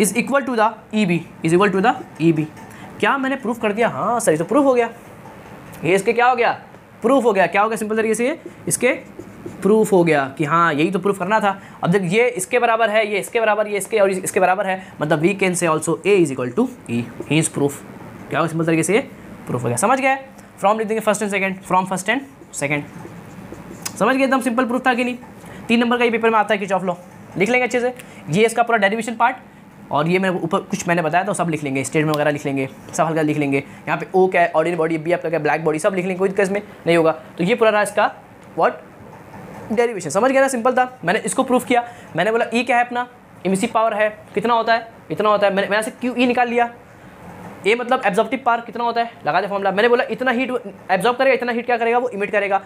is equal to the EB, is equal to the EB। क्या मैंने प्रूफ कर दिया, हाँ सर, ये तो प्रूफ हो गया। ये इसके क्या हो गया, प्रूफ हो गया। क्या हो गया, सिंपल तरीके से इसके प्रूफ हो गया कि हाँ यही तो प्रूफ करना था। अब देख ये इसके बराबर है, ये इसके बराबर, ये इसके और इसके बराबर है, मतलब we can say also A is equal to E, ही इज प्रूफ। क्या होगा, सिंपल तरीके से प्रूफ हो गया, समझ गए। फ्रॉम लिख देंगे first and second, from first and second, समझ गए। एकदम सिंपल प्रूफ था कि नहीं। 3 नंबर का ये पेपर में आता है किरचॉफ लॉ, लिख लेंगे अच्छे से। ये इसका पूरा डेरिवेशन पार्ट, और ये मेरे ऊपर कुछ मैंने बताया तो सब लिख लेंगे, स्टेटमेंट वगैरह लिख लेंगे, सब हल्का लिख लेंगे। यहाँ पे O क्या है, ऑर्डिनरी बॉडी, B आपका क्या, ब्लैक बॉडी, सब लिख लेंगे, कोई दिक्कत में नहीं होगा। तो ये पूरा रहा इसका व्हाट, डेरिवेशन, समझ गया ना, सिंपल था। मैंने इसको प्रूफ किया, मैंने बोला E क्या है अपना, इमिसिव पावर है, कितना होता है, इतना होता है। मैंने से QE निकाल लिया। A मतलब एब्जॉर्प्टिव पावर कितना होता है, लगा दे फॉर्मूला। मैंने बोला इतना हीट एब्जॉर्ब करेगा, इतना हीट क्या करेगा, वो इमिट करेगा।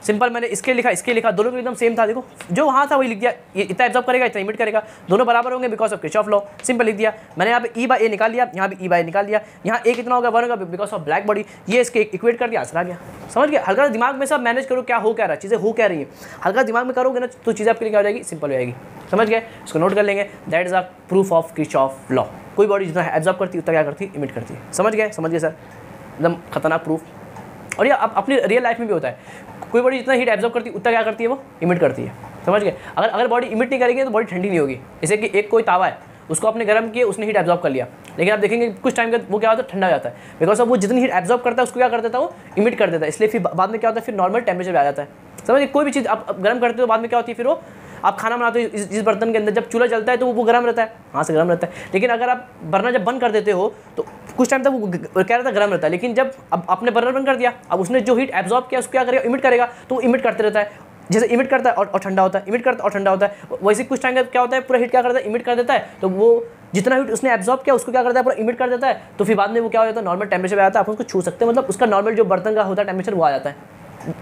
सिंपल, मैंने इसके लिखा, दोनों को एकदम सेम था। देखो जो वहाँ था वही लिख दिया, ये इतना एब्जॉर्ब करेगा, इतना इमिट करेगा, दोनों बराबर होंगे because of Kirchhoff law. Simple लिख दिया मैंने। यहाँ पे E/A निकाल लिया, यहाँ भी E/A निकाल दिया। यहाँ A कितना होगा, 1 होगा बिकॉज ऑफ ब्लैक बॉडी। ये इसके इक्वेट कर दिया, आंसर आ गया, समझ गया। हल्का दिमाग में सब मैनेज करो, क्या हो क्या रहा है, चीज़ें हो क्या रही है, हल्का दिमाग में करोगे ना तो चीज़ें आपके लिए क्या हो जाएगी, सिंपल हो जाएगी, समझ गए। इसको नोट कर लेंगे, that is a proof of Kirchhoff law. कोई बॉडी जितना एब्जॉर्ब करती है उतना क्या करती है, इमिट करती है, समझ गए सर। एकदम खतरनाक प्रूफ। और ये अपनी रियल लाइफ में भी होता है। कोई बॉडी जितना हीट एब्जॉर्ब करती है उतना क्या करती है, वो इमिट करती है, समझ गए। अगर बॉडी इमिट नहीं करेगी तो बॉडी ठंडी नहीं होगी। जैसे कि एक कोई तावा है, उसको आपने गर्म किया, उसने हीट एब्जॉर्ब कर लिया, लेकिन आप देखेंगे कुछ टाइम बाद वो क्या होता है, ठंडा हो जाता है। बिकॉज ऑफ वो जितनी हीट एब्जॉर्ब करता है उसको क्या कर देता है, वो इमिट कर देता है। इसलिए फिर बाद में क्या होता है, फिर नॉर्मल टेम्परेचर पे आ जाता है, समझिए। कोई भी चीज़ आप गर्म करते हो बाद में क्या होती है, फिर वो आप खाना बनाते हो इस बर्तन के अंदर, जब चूल्हा जलता है तो वो गर्म रहता है, हाँ से गर्म रहता है, लेकिन अगर आप बर्नर जब बंद कर देते हो तो कुछ टाइम तक वो क्या रहता है, गर्म रहता है। लेकिन जब अब आपने बर्नर बंद कर दिया, अब उसने जो हीट एब्जॉर्ब किया उसको क्या करेगा, इमिट करेगा, तो वो इमिट करते रहता है, जैसे इमिट करता है और ठंडा होता है, इमिट करता है और ठंडा होता है। वैसे कुछ टाइम का क्या होता है, पूरा हीट क्या करता है, इमिट कर देता है, तो वो जितना हीट उसने एब्जॉर्ब किया उसको क्या करता है, पूरा इमिट कर देता है, तो फिर बाद में वो क्या हो जाता है, नॉर्मल टेम्परेचर पे आता है, आप उसको छू सकते हैं, मतलब उसका नॉर्मल जो बर्तन का होता है टेम्परेचर वो आ जाता है,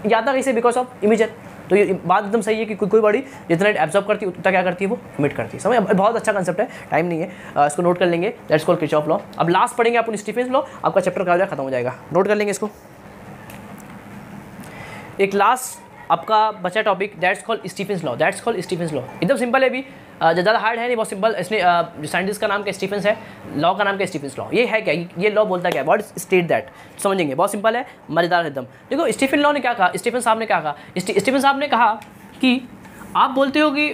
या आता कैसे, बिकॉज ऑफ इमिजन। तो ये बात एकदम सही है कि कोई बॉडी जितना एब्जॉर्ब करती है उतना क्या करती है, वो इमिट करती है। समझ, बहुत अच्छा कंसेप्ट है, टाइम नहीं है, इसको नोट कर लेंगे, दैट्स कॉल्ड किरचॉफ लॉ। अब लास्ट पढ़ेंगे अपन स्टीफेंस लॉ, आपका चैप्टर का खत्म हो जाएगा, नोट कर लेंगे इसको। एक लास्ट आपका बचा topic, that's called Stephen's law, that's called Stephen's law. एकदम सिंपल है भी, ज़्यादा हार्ड है नहीं, बहुत सिंपल। इसने साइंटिस्ट का नाम क्या स्टीफेंस है, लॉ का नाम क्या स्टीफेंस लॉ। ये है क्या, ये लॉ बोलता क्या है, व्हाट स्टेट दैट, समझेंगे, बहुत सिंपल है, मजेदार एकदम। देखो स्टीफन लॉ ने क्या कहा, स्टीफन साहब ने क्या कहा, स्टीफन साहब ने कहा कि आप बोलते हो कि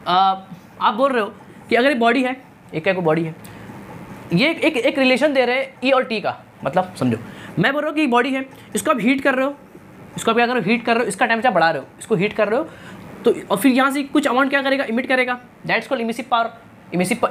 आप बोल रहे हो कि अगर एक बॉडी है, एक क्या बॉडी है, ये एक रिलेशन दे रहे हैं ई और टी का, मतलब समझो मैं बोल रहा हूँ कि बॉडी है, इसको आप हीट कर रहे हो, इसको आप क्या कर रहे हो, हीट कर रहे हो, इसका टेम्परेचर बढ़ा रहे हो, इसको हीट कर रहे हो, तो और फिर यहाँ से कुछ अमाउंट क्या करेगा, इमिट करेगा, दैट्स कॉल्ड इमिसिव पावर।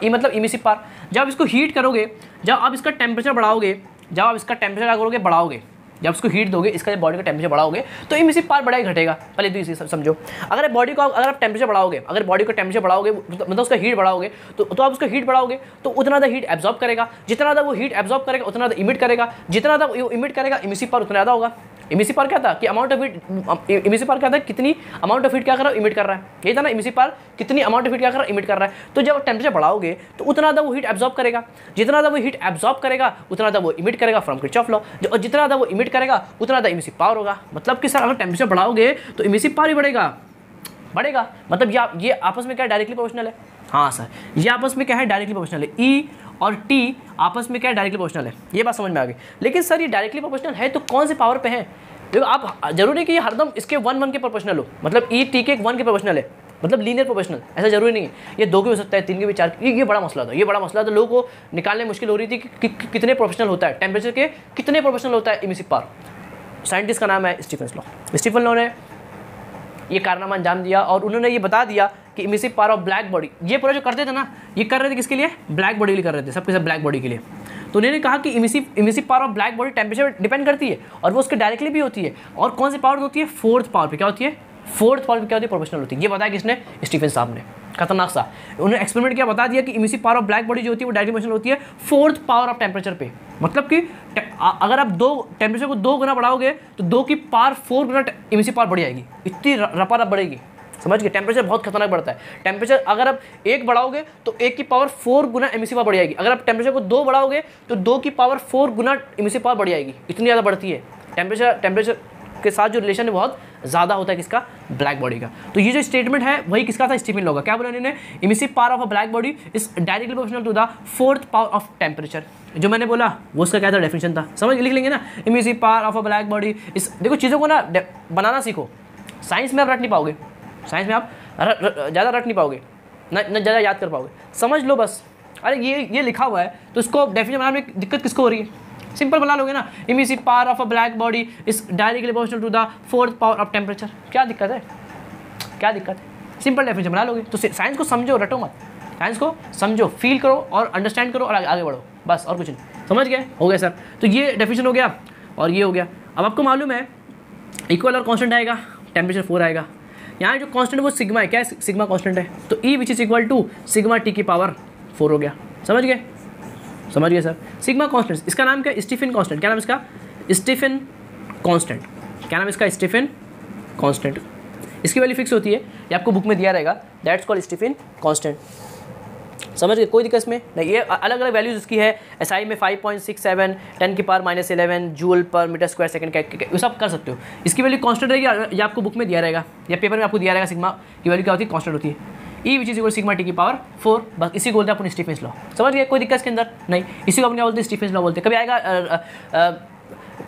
मतलब इमिसिव पावर। जब आप इसको हीट करोगे, जब आप इसका टेम्परेचर बढ़ाओगे, जब आप इसका टेम्परेचर क्या करोगे, बढ़ाओगे, जब इसको हीट दोगे, इसका बॉडी का टेम्परेचर बढ़ाओगे तो इमिसिव पावर बढ़ाई घटेगा। पहले तो इसे समझो, अगर बॉडी को अगर आप टेम्परेचर बढ़ाओगे, अगर बॉडी का टेम्परेचर बढ़ाओगे मतलब उसका हीट बढ़ाओगे, तो आप उसका हीट बढ़ाओगे तो उतना ज़्यादा हीट एब्जॉर्ब करेगा, जितना ज़्यादा वो हीट एब्जॉर्ब करेगा उतना ज़्यादा इमिट करेगा, जितना ज़्यादा वो इमिट करेगा इमिसिव पावर उतना ज़्यादा होगा। इमिसिव पावर क्या था कि amount of heat, emissive power क्या था, कितनी अमाउंट ऑफ हीट क्या कर रहा है, इमिट कर रहा है, यही था ना, इमिसिव पावर कितनी अमाउंट ऑफ हीट क्या कर रहा है, इमिट कर रहा है। तो जब टेम्परेचर बढ़ाओगे तो उतना ज़्यादा वो हीट एब्जॉर्ब करेगा, जितना ज़्यादा वो हीट एब्जॉर्ब करेगा उतना ज़्यादा वो इमिट करेगा फ्रॉम किरचॉफ लॉ, और जितना ज़्यादा वो इमिट करेगा उतना ज़्यादा इमिसिव पावर होगा। मतलब कि सर अगर टेम्परेचर बढ़ाओगे तो इमिसिव पावर ही बढ़ेगा, मतलब ये आपस में क्या डायरेक्टली प्रोपोर्शनल है। हाँ सर, ये आपस में क्या है, डायरेक्टली प्रोपोर्शनल है, ई और टी आपस में क्या है, डायरेक्टली प्रोपोर्शनल है, ये बात समझ में आ गई। लेकिन सर ये डायरेक्टली प्रोपोर्शनल है तो कौन से पावर पे है, देखो आप जरूरी नहीं कि ये हरदम इसके 1 के प्रोपोर्शनल हो, मतलब ई टी के 1 के प्रोपोर्शनल है, मतलब लीनियर प्रोपोर्शनल, ऐसा जरूरी नहीं है, ये 2 के हो सकता है, 3 के भी, 4 के। ये बड़ा मसला था, ये बड़ा मसला था, लोगों को निकालने मुश्किल हो रही थी कि कितने प्रोपोर्शनल होता है टेम्परेचर के, कितने प्रोपोर्शनल होता है इमिसिव पावर। साइंटिस्ट का नाम है स्टीफन लॉ। स्टीफन लॉ ने ये कारनामा अंजाम दिया और उन्होंने ये बता दिया कि emissive power of black body, ये पूरा जो करते थे ना, ये कर रहे थे किसके लिए, ब्लैक बॉडी के लिए कर रहे थे, सबके सब ब्लैक बॉडी के लिए। तो उन्होंने कहा कि emissive power of black body temperature depend करती है और वो उसके डायरेक्टली भी होती है, और कौन सी पावर होती है, फोर्थ पावर पे क्या होती है, फोर्थ पावर पे क्या होती है, प्रोपोर्शनल होती है। ये बताया किसने, स्टीफन साहब ने, खतरनाक सा उन्होंने एक्सपेरिमेंट किया, बता दिया कि emissive power of black body जो होती है वो डायरेक्टली प्रोपोर्शनल होती है फोर्थ पावर ऑफ टेम्परेचर पे। मतलब कि अगर आप टेम्परेचर को 2 गुना बढ़ाओगे तो 2 की पावर 4 गुना इमिसिव पावर बढ़ जाएगी, इतनी रपा बढ़ेगी, समझ गए। टेम्परेचर बहुत खतरनाक बढ़ता है, टेम्परेचर अगर आप 1 बढ़ाओगे तो 1 की पावर 4 गुना इमिसिव पावर बढ़ जाएगी, अगर आप टेम्परेचर को 2 बढ़ाओगे तो 2 की पावर 4 गुना इमिसिव पावर बढ़ जाएगी, इतनी ज़्यादा बढ़ती है। टेम्परेचर के साथ जो रिलेशन है बहुत ज़्यादा होता है किसका, ब्लैक बॉडी का। तो ये जो स्टेटमेंट है वही किसका था, स्टीफन लॉ का। क्या बोला इन्होंने, emissive power of a black body is directly proportional to the fourth power of temperature. जो मैंने बोला वो उसका क्या था, डेफिनेशन था, समझ लिख लेंगे ना, emissive power of a black body इस, देखो चीज़ों को ना बनाना सीखो, साइंस में आप रट नहीं पाओगे, साइंस में आप ज़्यादा रट नहीं पाओगे, न ज़्यादा याद कर पाओगे, समझ लो बस। अरे ये लिखा हुआ है तो इसको डेफिनेशन बनाने में दिक्कत किसको हो रही है, सिंपल बना लोगे ना, emissive power of a black body is directly proportional to the fourth power of temperature. क्या दिक्कत है, क्या दिक्कत है, सिंपल डेफिनेशन बना लोगे। तो साइंस को समझो, रटो मत, साइंस को समझो, फील करो और अंडरस्टैंड करो और आगे बढ़ो, बस और कुछ नहीं। समझ गए, हो गया सर। तो ये डेफिनेशन हो गया और ये हो गया। अब आपको मालूम है इक्वल और कॉन्स्टेंट आएगा, टेम्परेचर 4 आएगा, यहाँ जो कांस्टेंट है वो सिग्मा है, क्या है, सिग्मा कांस्टेंट है, तो E which is equal to sigma T की पावर 4 हो गया। समझ गए, समझ गए सर। सिग्मा कांस्टेंट, इसका नाम क्या है, स्टीफन कांस्टेंट। क्या नाम इसका, स्टीफन कांस्टेंट। क्या नाम इसका, स्टीफन कांस्टेंट। इसकी वैल्यू फिक्स होती है, ये आपको बुक में दिया रहेगा, दैट्स कॉल्ड स्टीफन कांस्टेंट। समझ गए, कोई दिक्कत इसमें नहीं। ये अलग अलग वैल्यूज इसकी है, एसआई में 5.67, 10 की power -11 joule per metre square second, ये सब कर सकते हो। इसकी वैल्यू कांस्टेंट रहेगी, ये आपको बुक में दिया रहेगा या पेपर में आपको दिया रहेगा, सिग्मा की वैल्यू क्या होती है, कांस्टेंट होती है, E which is equal sigma T की पावर 4। बस इसी को बोलते हैं अपन स्टीफन लॉ। समझ गए, कोई दिक्कत इसके अंदर नहीं। इसी को अपन क्या बोलते हैं, स्टीफन लॉ बोलते हैं। कभी आएगा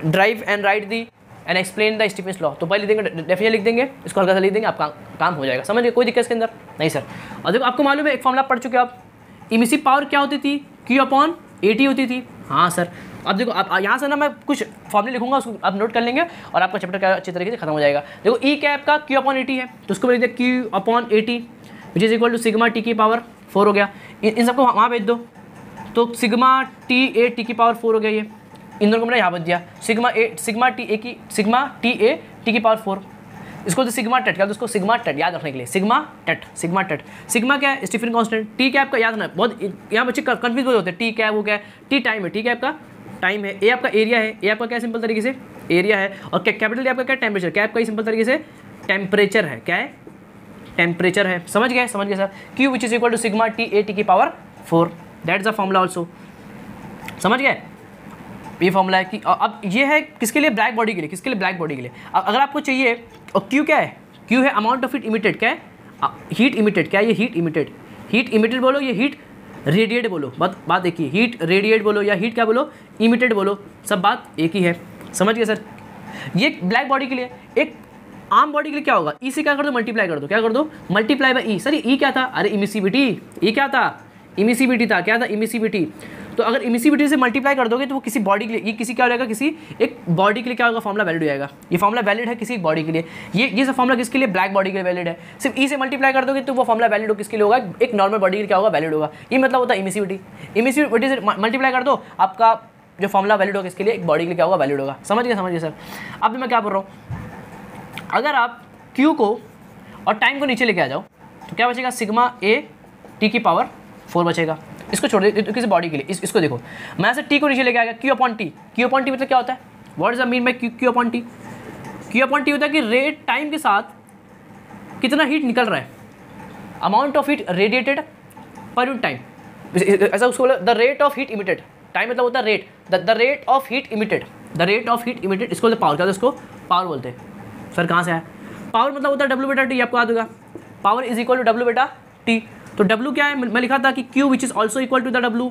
drive and right the and explain the Stephen law, तो पहले लिख देंगे, डेफिनेशन लिख देंगे, इसको हल्का सा लिख देंगे, आपका काम हो जाएगा। समझ गए, कोई दिक्कत इसके अंदर नहीं सर। और देखो आपको मालूम है, एक फॉर्मूला पढ़ चुके आप, इमिसिव पावर क्या होती थी, Q/AT होती थी। हाँ सर, अब देखो आप यहाँ से ना मैं कुछ फॉर्मूले लिखूंगा, उसको आप नोट कर लेंगे और आपका चैप्टर का अच्छे तरीके से खत्म हो जाएगा। देखो ई कैप का Q/AT है, तो उसको लिख दिया Q/AT। Which is equal to sigma T की पावर 4 हो गया। इन सबको वहाँ भेज दो, तो सिग्मा टी ए टी की पावर 4 हो गया। ये इन दोनों को मैंने यहाँ भेज दिया, सिग्मा टी ए टी की पावर 4। इसको तो सिग्मा टेट क्या, तो इसको सिग्मा टेट याद रखने के लिए, सिग्मा टेट। सिग्मा क्या है, स्टीफन कांस्टेंट। टी क्या आपका याद रखना है, बहुत यहाँ बच्चे कंफ्यूज बहुत होते हैं, टी क्या है वो क्या है। टी टाइम है, ठीक है आपका टाइम है। ए आपका एरिया है, ए आपका क्या सिंपल तरीके से एरिया है, और कैपिटल ए आपका क्या टेम्परेचर, क्या आपका सिंपल तरीके से टेम्परेचर है, क्या है टेम्परेचर है। समझ गए sir. Q which is equal to sigma T A T की power 4, that is the formula also. समझ गए, ये फॉर्मूला है कि अब ये है किसके लिए, ब्लैक बॉडी के लिए। किसके लिए, ब्लैक बॉडी के लिए। अगर आपको चाहिए, और क्यू क्या है, क्यू है अमाउंट ऑफ हीट इमिटेड, क्या है हीट इमिटेड, क्या है ये हीट इमिटेड बोलो, ये हीट रेडिएट बोलो, बात एक ही, हीट रेडिएट बोलो या हीट क्या बोलो, इमिटेड बोलो, सब बात एक ही है। समझ गए सर। ये ब्लैक बॉडी के लिए। एक आम बॉडी के लिए क्या होगा, ई से क्या कर दो, मल्टीप्लाई कर दो, क्या कर दो, मल्टीप्लाई बाई ई। सर ई क्या था, अरे इमिसिविटी, ई क्या था, इमिसिविटी था, क्या था इमिसिविटी। तो अगर इमिसिविटी से मल्टीप्लाई कर दोगे तो वो किसी बॉडी के लिए, ये किसी क्या हो जाएगा, किसी एक बॉडी के लिए क्या होगा, फॉर्मूला वैलिड हो जाएगा। ये फॉर्मूला वैलिड है किसी बॉडी के लिए, ये सब फॉर्मूला किसके लिए, ब्लैक बॉडी के लिए वैलिड है। सिर्फ ई से मल्टीप्लाई कर दोगे तो वो फॉर्मूला वैलिड हो किसके लिए होगा, एक नॉर्मल बॉडी के लिए क्या होगा, वैलिड होगा। ये मतलब होता है इमिसिविटी। इमिसिविटी से मल्टीप्लाई कर दो, आपका जो फॉर्मूला वैलिड होगा किसके लिए, एक बॉडी के लिए क्या होगा, वैलिड होगा। समझ गए सर। अब मैं क्या बोल रहा हूँ, अगर आप क्यू को और टाइम को नीचे लेके आ जाओ तो क्या बचेगा, सिग्मा ए टी की पावर 4 बचेगा। इसको छोड़ दे किसी बॉडी के लिए, इसको देखो, मैं ऐसे टी को नीचे लेके आ गया, Q upon T. Q upon T मतलब क्या होता है, what is the mean by Q upon T. Q upon T होता है कि रेट टाइम के साथ कितना हीट निकल रहा है, amount of heat radiated per unit time, ऐसा उसको बोला the rate of heat emitted. Time मतलब होता है rate, the rate of heat emitted, the rate of heat emitted, इसको बोलते पावर। क्या, इसको पावर बोलते हैं। सर कहाँ से आया, पावर मतलब होता है डब्ल्यू बेटा टी, आपको याद होगा, power is equal to W बेटा टी। तो W क्या है, मैं लिखा था कि Q which is also equal to the W।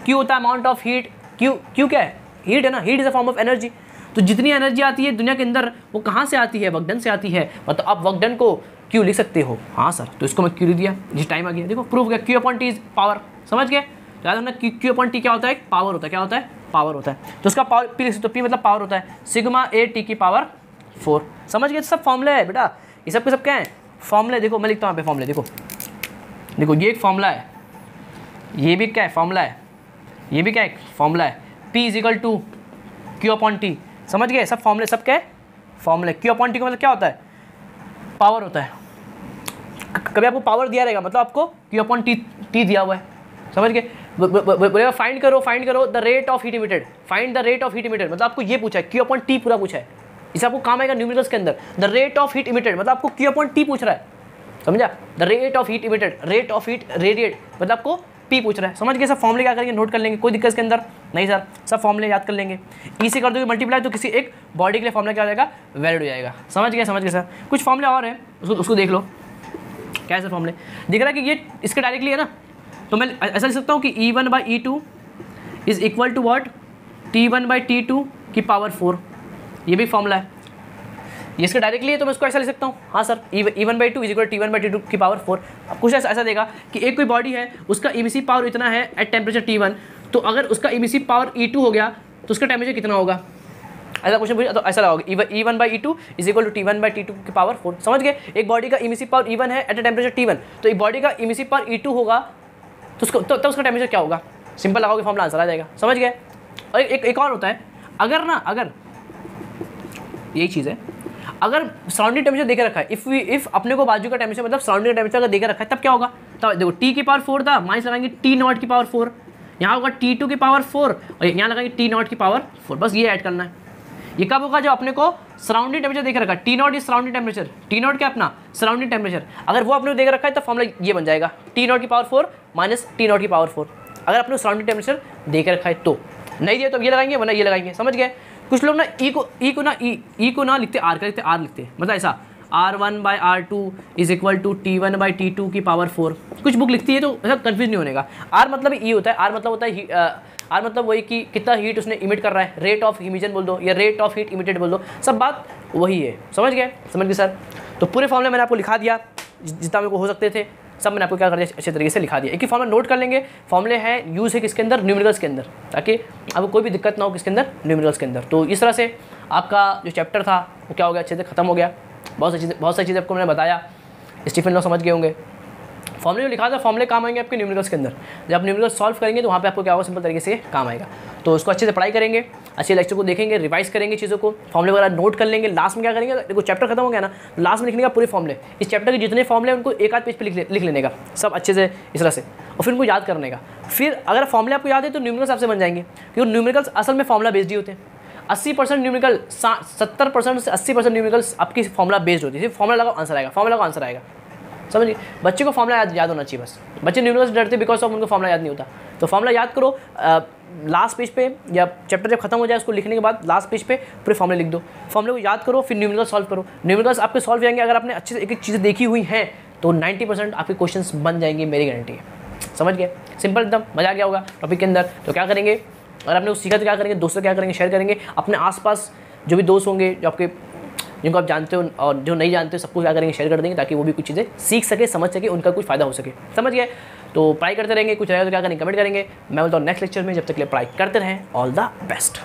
Q होता है अमाउंट ऑफ हीट, Q क्या है, हीट है ना, heat is a form of energy. तो जितनी एनर्जी आती है दुनिया के अंदर वो कहाँ से आती है, वर्क डन से आती है। मतलब आप वर्क डन को Q लिख सकते हो। हाँ सर, तो इसको मैं Q लिख दिया, जिस टाइम आ गया, देखो प्रूफ गया, Q upon T is power. समझ गए, तो याद रखना Q अपॉन टी क्या होता है, पावर होता है। क्या होता है, पावर होता है। तो उसका पावर P लिख सकते हो, P मतलब पावर होता है, सिग्मा ए टी की पावर 4। समझ गए, सब फॉर्मूला है बेटा, ये सब के सब क्या है, फॉर्मूले। देखो मैं लिखता हूँ यहाँ पे फॉर्मूले, देखो ये एक फॉर्मूला है, ये भी क्या है फॉर्मूला है, ये भी क्या है फॉर्मूला है। P is equal to Q upon T. समझ गए, सब फॉर्मूले, सब क्या है फॉर्मूले। क्यू अपॉन टी का मतलब क्या होता है, पावर होता है। कभी आपको पावर दिया रहेगा मतलब आपको क्यू अपॉन टी दिया हुआ है। समझ गए, बोलेगा फाइंड करो the rate of heat emitted, find the rate of heat emitted, मतलब आपको ये पूछा है, क्यू अपॉन टी पूरा पूछा है। इसे आपको काम आएगा न्यूमेरिकल्स के अंदर, the rate of heat emitted, मतलब आपको क्यू अपॉन टी पूछ रहा है। समझा, the rate of heat emitted, rate of heat radiate, मतलब आपको P पूछ रहा है। समझ गए, सब फॉर्मूले क्या करेंगे, नोट कर लेंगे, कोई दिक्कत इसके अंदर नहीं सर, सब फॉर्मूले याद कर लेंगे। ई से कर दोगे मल्टीप्लाई तो किसी एक बॉडी के लिए फॉर्मूला क्या हो जाएगा, वैलिड हो जाएगा। समझ गए सर। कुछ फॉर्मूले और हैं, उसको देख लो, क्या है फॉर्मूले। दिख रहा है कि ये इसके डायरेक्टली है ना, तो मैं ऐसा लिख सकता हूँ कि E1/E2 is equal to what, T1/T2 की पावर 4। ये भी फॉर्मूला है, ये इसका डायरेक्टली है, तो मैं इसको ऐसा लिख सकता हूँ। हाँ sir, E1/2 is equal to T1/T2 की पावर 4। अब कुछ ऐसा देगा कि एक कोई बॉडी है, उसका इमिसिव पावर इतना है एट टेम्परेचर T1, तो अगर उसका इमिसिव पावर E2 हो गया तो उसका टेम्परेचर कितना होगा, ऐसा क्वेश्चन पूछा तो ऐसा लगाओगे E1/E2 is equal to T1/T2 की पावर 4। समझ गए, एक बॉडी का इमिसिव पावर E1 है एट अ टेम्परेचर T1, तो एक बॉडी का इमिसिव पावर E2 होगा तो उसका टेम्परेचर क्या होगा, सिंपल लगाओगे फॉर्मूला आंसर आ जाएगा। समझ गए। और एक और होता है, अगर यही चीज़ है, अगर सराउंडिंग टेम्परेचर देकर रखा है, इफ अपने को बाजू का टेम्परेचर मतलब सराउंडिंग टेम्परेचर अगर देकर रखा है, तब क्या होगा, तब देखो T की पावर 4 था, माइनस लगाएंगे T0 की पावर 4, यहाँ होगा T2 की पावर 4 और यहाँ लगाएंगे T0 की पावर 4। बस ये ऐड करना है। ये कब होगा, जब अपने को सराउंडिंग टेम्परेचर देकर रखा है। T0 is surrounding temperature, T0 क्या अपना सराउंडिंग टेम्परेचर, अगर वो अपने को देकर रखा है तो फॉर्मूला ये बन जाएगा T0 की पावर 4 माइनस T0 की पावर 4। अगर अपने सराउंडिंग टेम्परेचर देकर रखा है तो, नहीं दिया तो ये लगाएंगे वरना ये लगाएंगे। समझ गए। कुछ लोग ना ई को ना लिखते आर का लिखते, आर लिखते, मतलब ऐसा R1/R2 is equal to T1/T2 की पावर 4। कुछ बुक लिखती है तो ऐसा कंफ्यूज नहीं होने का। आर मतलब ई होता है, आर मतलब होता है आर मतलब वही कि कितना हीट उसने इमिट कर रहा है, रेट ऑफ इमिशन बोल दो या रेट ऑफ हीट इमिटेड बोल दो, सब बात वही है। समझ गए सर। तो पूरे फॉर्मूले मैंने आपको लिखा दिया, जितना मेरे को हो सकते थे सब मैंने आपको क्या कर दिया, अच्छे तरीके से लिखा दिया। एक ही फॉर्मूला नोट कर लेंगे, फॉर्मूले हैं यूज़ है किसके अंदर, न्यूमेरिकल्स के अंदर, ताकि आपको कोई भी दिक्कत ना हो किसके अंदर, न्यूमेरिकल्स के अंदर। तो इस तरह से आपका जो चैप्टर था वो क्या हो गया, अच्छे से खत्म हो गया। बहुत सारी चीज़ें आपको मैंने बताया, स्टीफन लोग समझ गए होंगे। फॉर्मूले जो लिखा था फॉर्मूले काम आएंगे आपके न्यूमेरिकल्स के अंदर। जब आप न्यूमेरिकल्स सॉल्व करेंगे तो वहाँ पे आपको क्या होगा, सिंपल तरीके से काम आएगा। तो उसको अच्छे से पढ़ाई करेंगे, अच्छे लेक्चर को देखेंगे, रिवाइज करेंगे चीज़ों को, फॉर्मूले वगैरह नोट कर लेंगे। लास्ट में क्या करेंगे, देखो चैप्टर खत्म हो गया ना, लास्ट में लिखने का पूरे फॉर्मूले, इस चैप्टर के जितने फॉर्मूले उनको एक आध पेज पे लिख लेने का सब अच्छे से इस तरह से, और फिर उनको याद करने का। फिर अगर फॉर्मूले आपको याद है तो न्यूमेरिकल्स आपसे बन जाएंगे, क्योंकि न्यूमेरिकल्स असल में फॉर्मूला बेस्ड ही होते हैं। 80% न्यूमेरिकल 70% से 80% न्यूमेरिकल्स आपकी फॉर्मूला बेस्ड होती है। सिर्फ फॉर्मूला लगाओ आंसर आएगा, फॉर्मूला का आंसर आएगा, समझिए। बच्चे को फॉर्मूला याद होना चाहिए बस। बच्चे न्यूमेरिकल्स डरते बिकॉज ऑफ उनको फॉर्मूला याद नहीं होता। तो फॉर्मूला याद करो, लास्ट पेज पे या चैप्टर जब खत्म हो जाए उसको लिखने के बाद लास्ट पेज पे पूरे फॉर्मूले लिख दो, फॉर्मूले को याद करो, फिर न्यूमेरिकल सॉल्व करो। न्यूमेरिकल्स आपके सॉल्व जाएंगे अगर आपने अच्छे से एक एक चीज़ें देखी हुई हैं तो 90% आपके क्वेश्चंस बन जाएंगे, मेरी गारंटी है। समझ गए, सिंपल एकदम, मजा आ गया होगा टॉपिक के अंदर। तो क्या करेंगे, अगर आपने कुछ सीखा तो क्या करेंगे, दोस्तों क्या करेंगे, शेयर करेंगे। अपने आसपास जो भी दोस्त होंगे जो आपके, जिनको आप जानते हो और जो नहीं जानते हो, सबको क्या करेंगे, शेयर कर देंगे, ताकि वो भी कुछ चीज़ें सीख सके, समझ सके, उनका कुछ फ़ायदा हो सके। समझ गए। तो पढ़ाई करते रहेंगे, कुछ रहेगा तो क्या करेंगे, कमेंट करेंगे। मैं बोलता हूँ नेक्स्ट लेक्चर में, जब तक के लिए पढ़ाई करते रहें। All the best.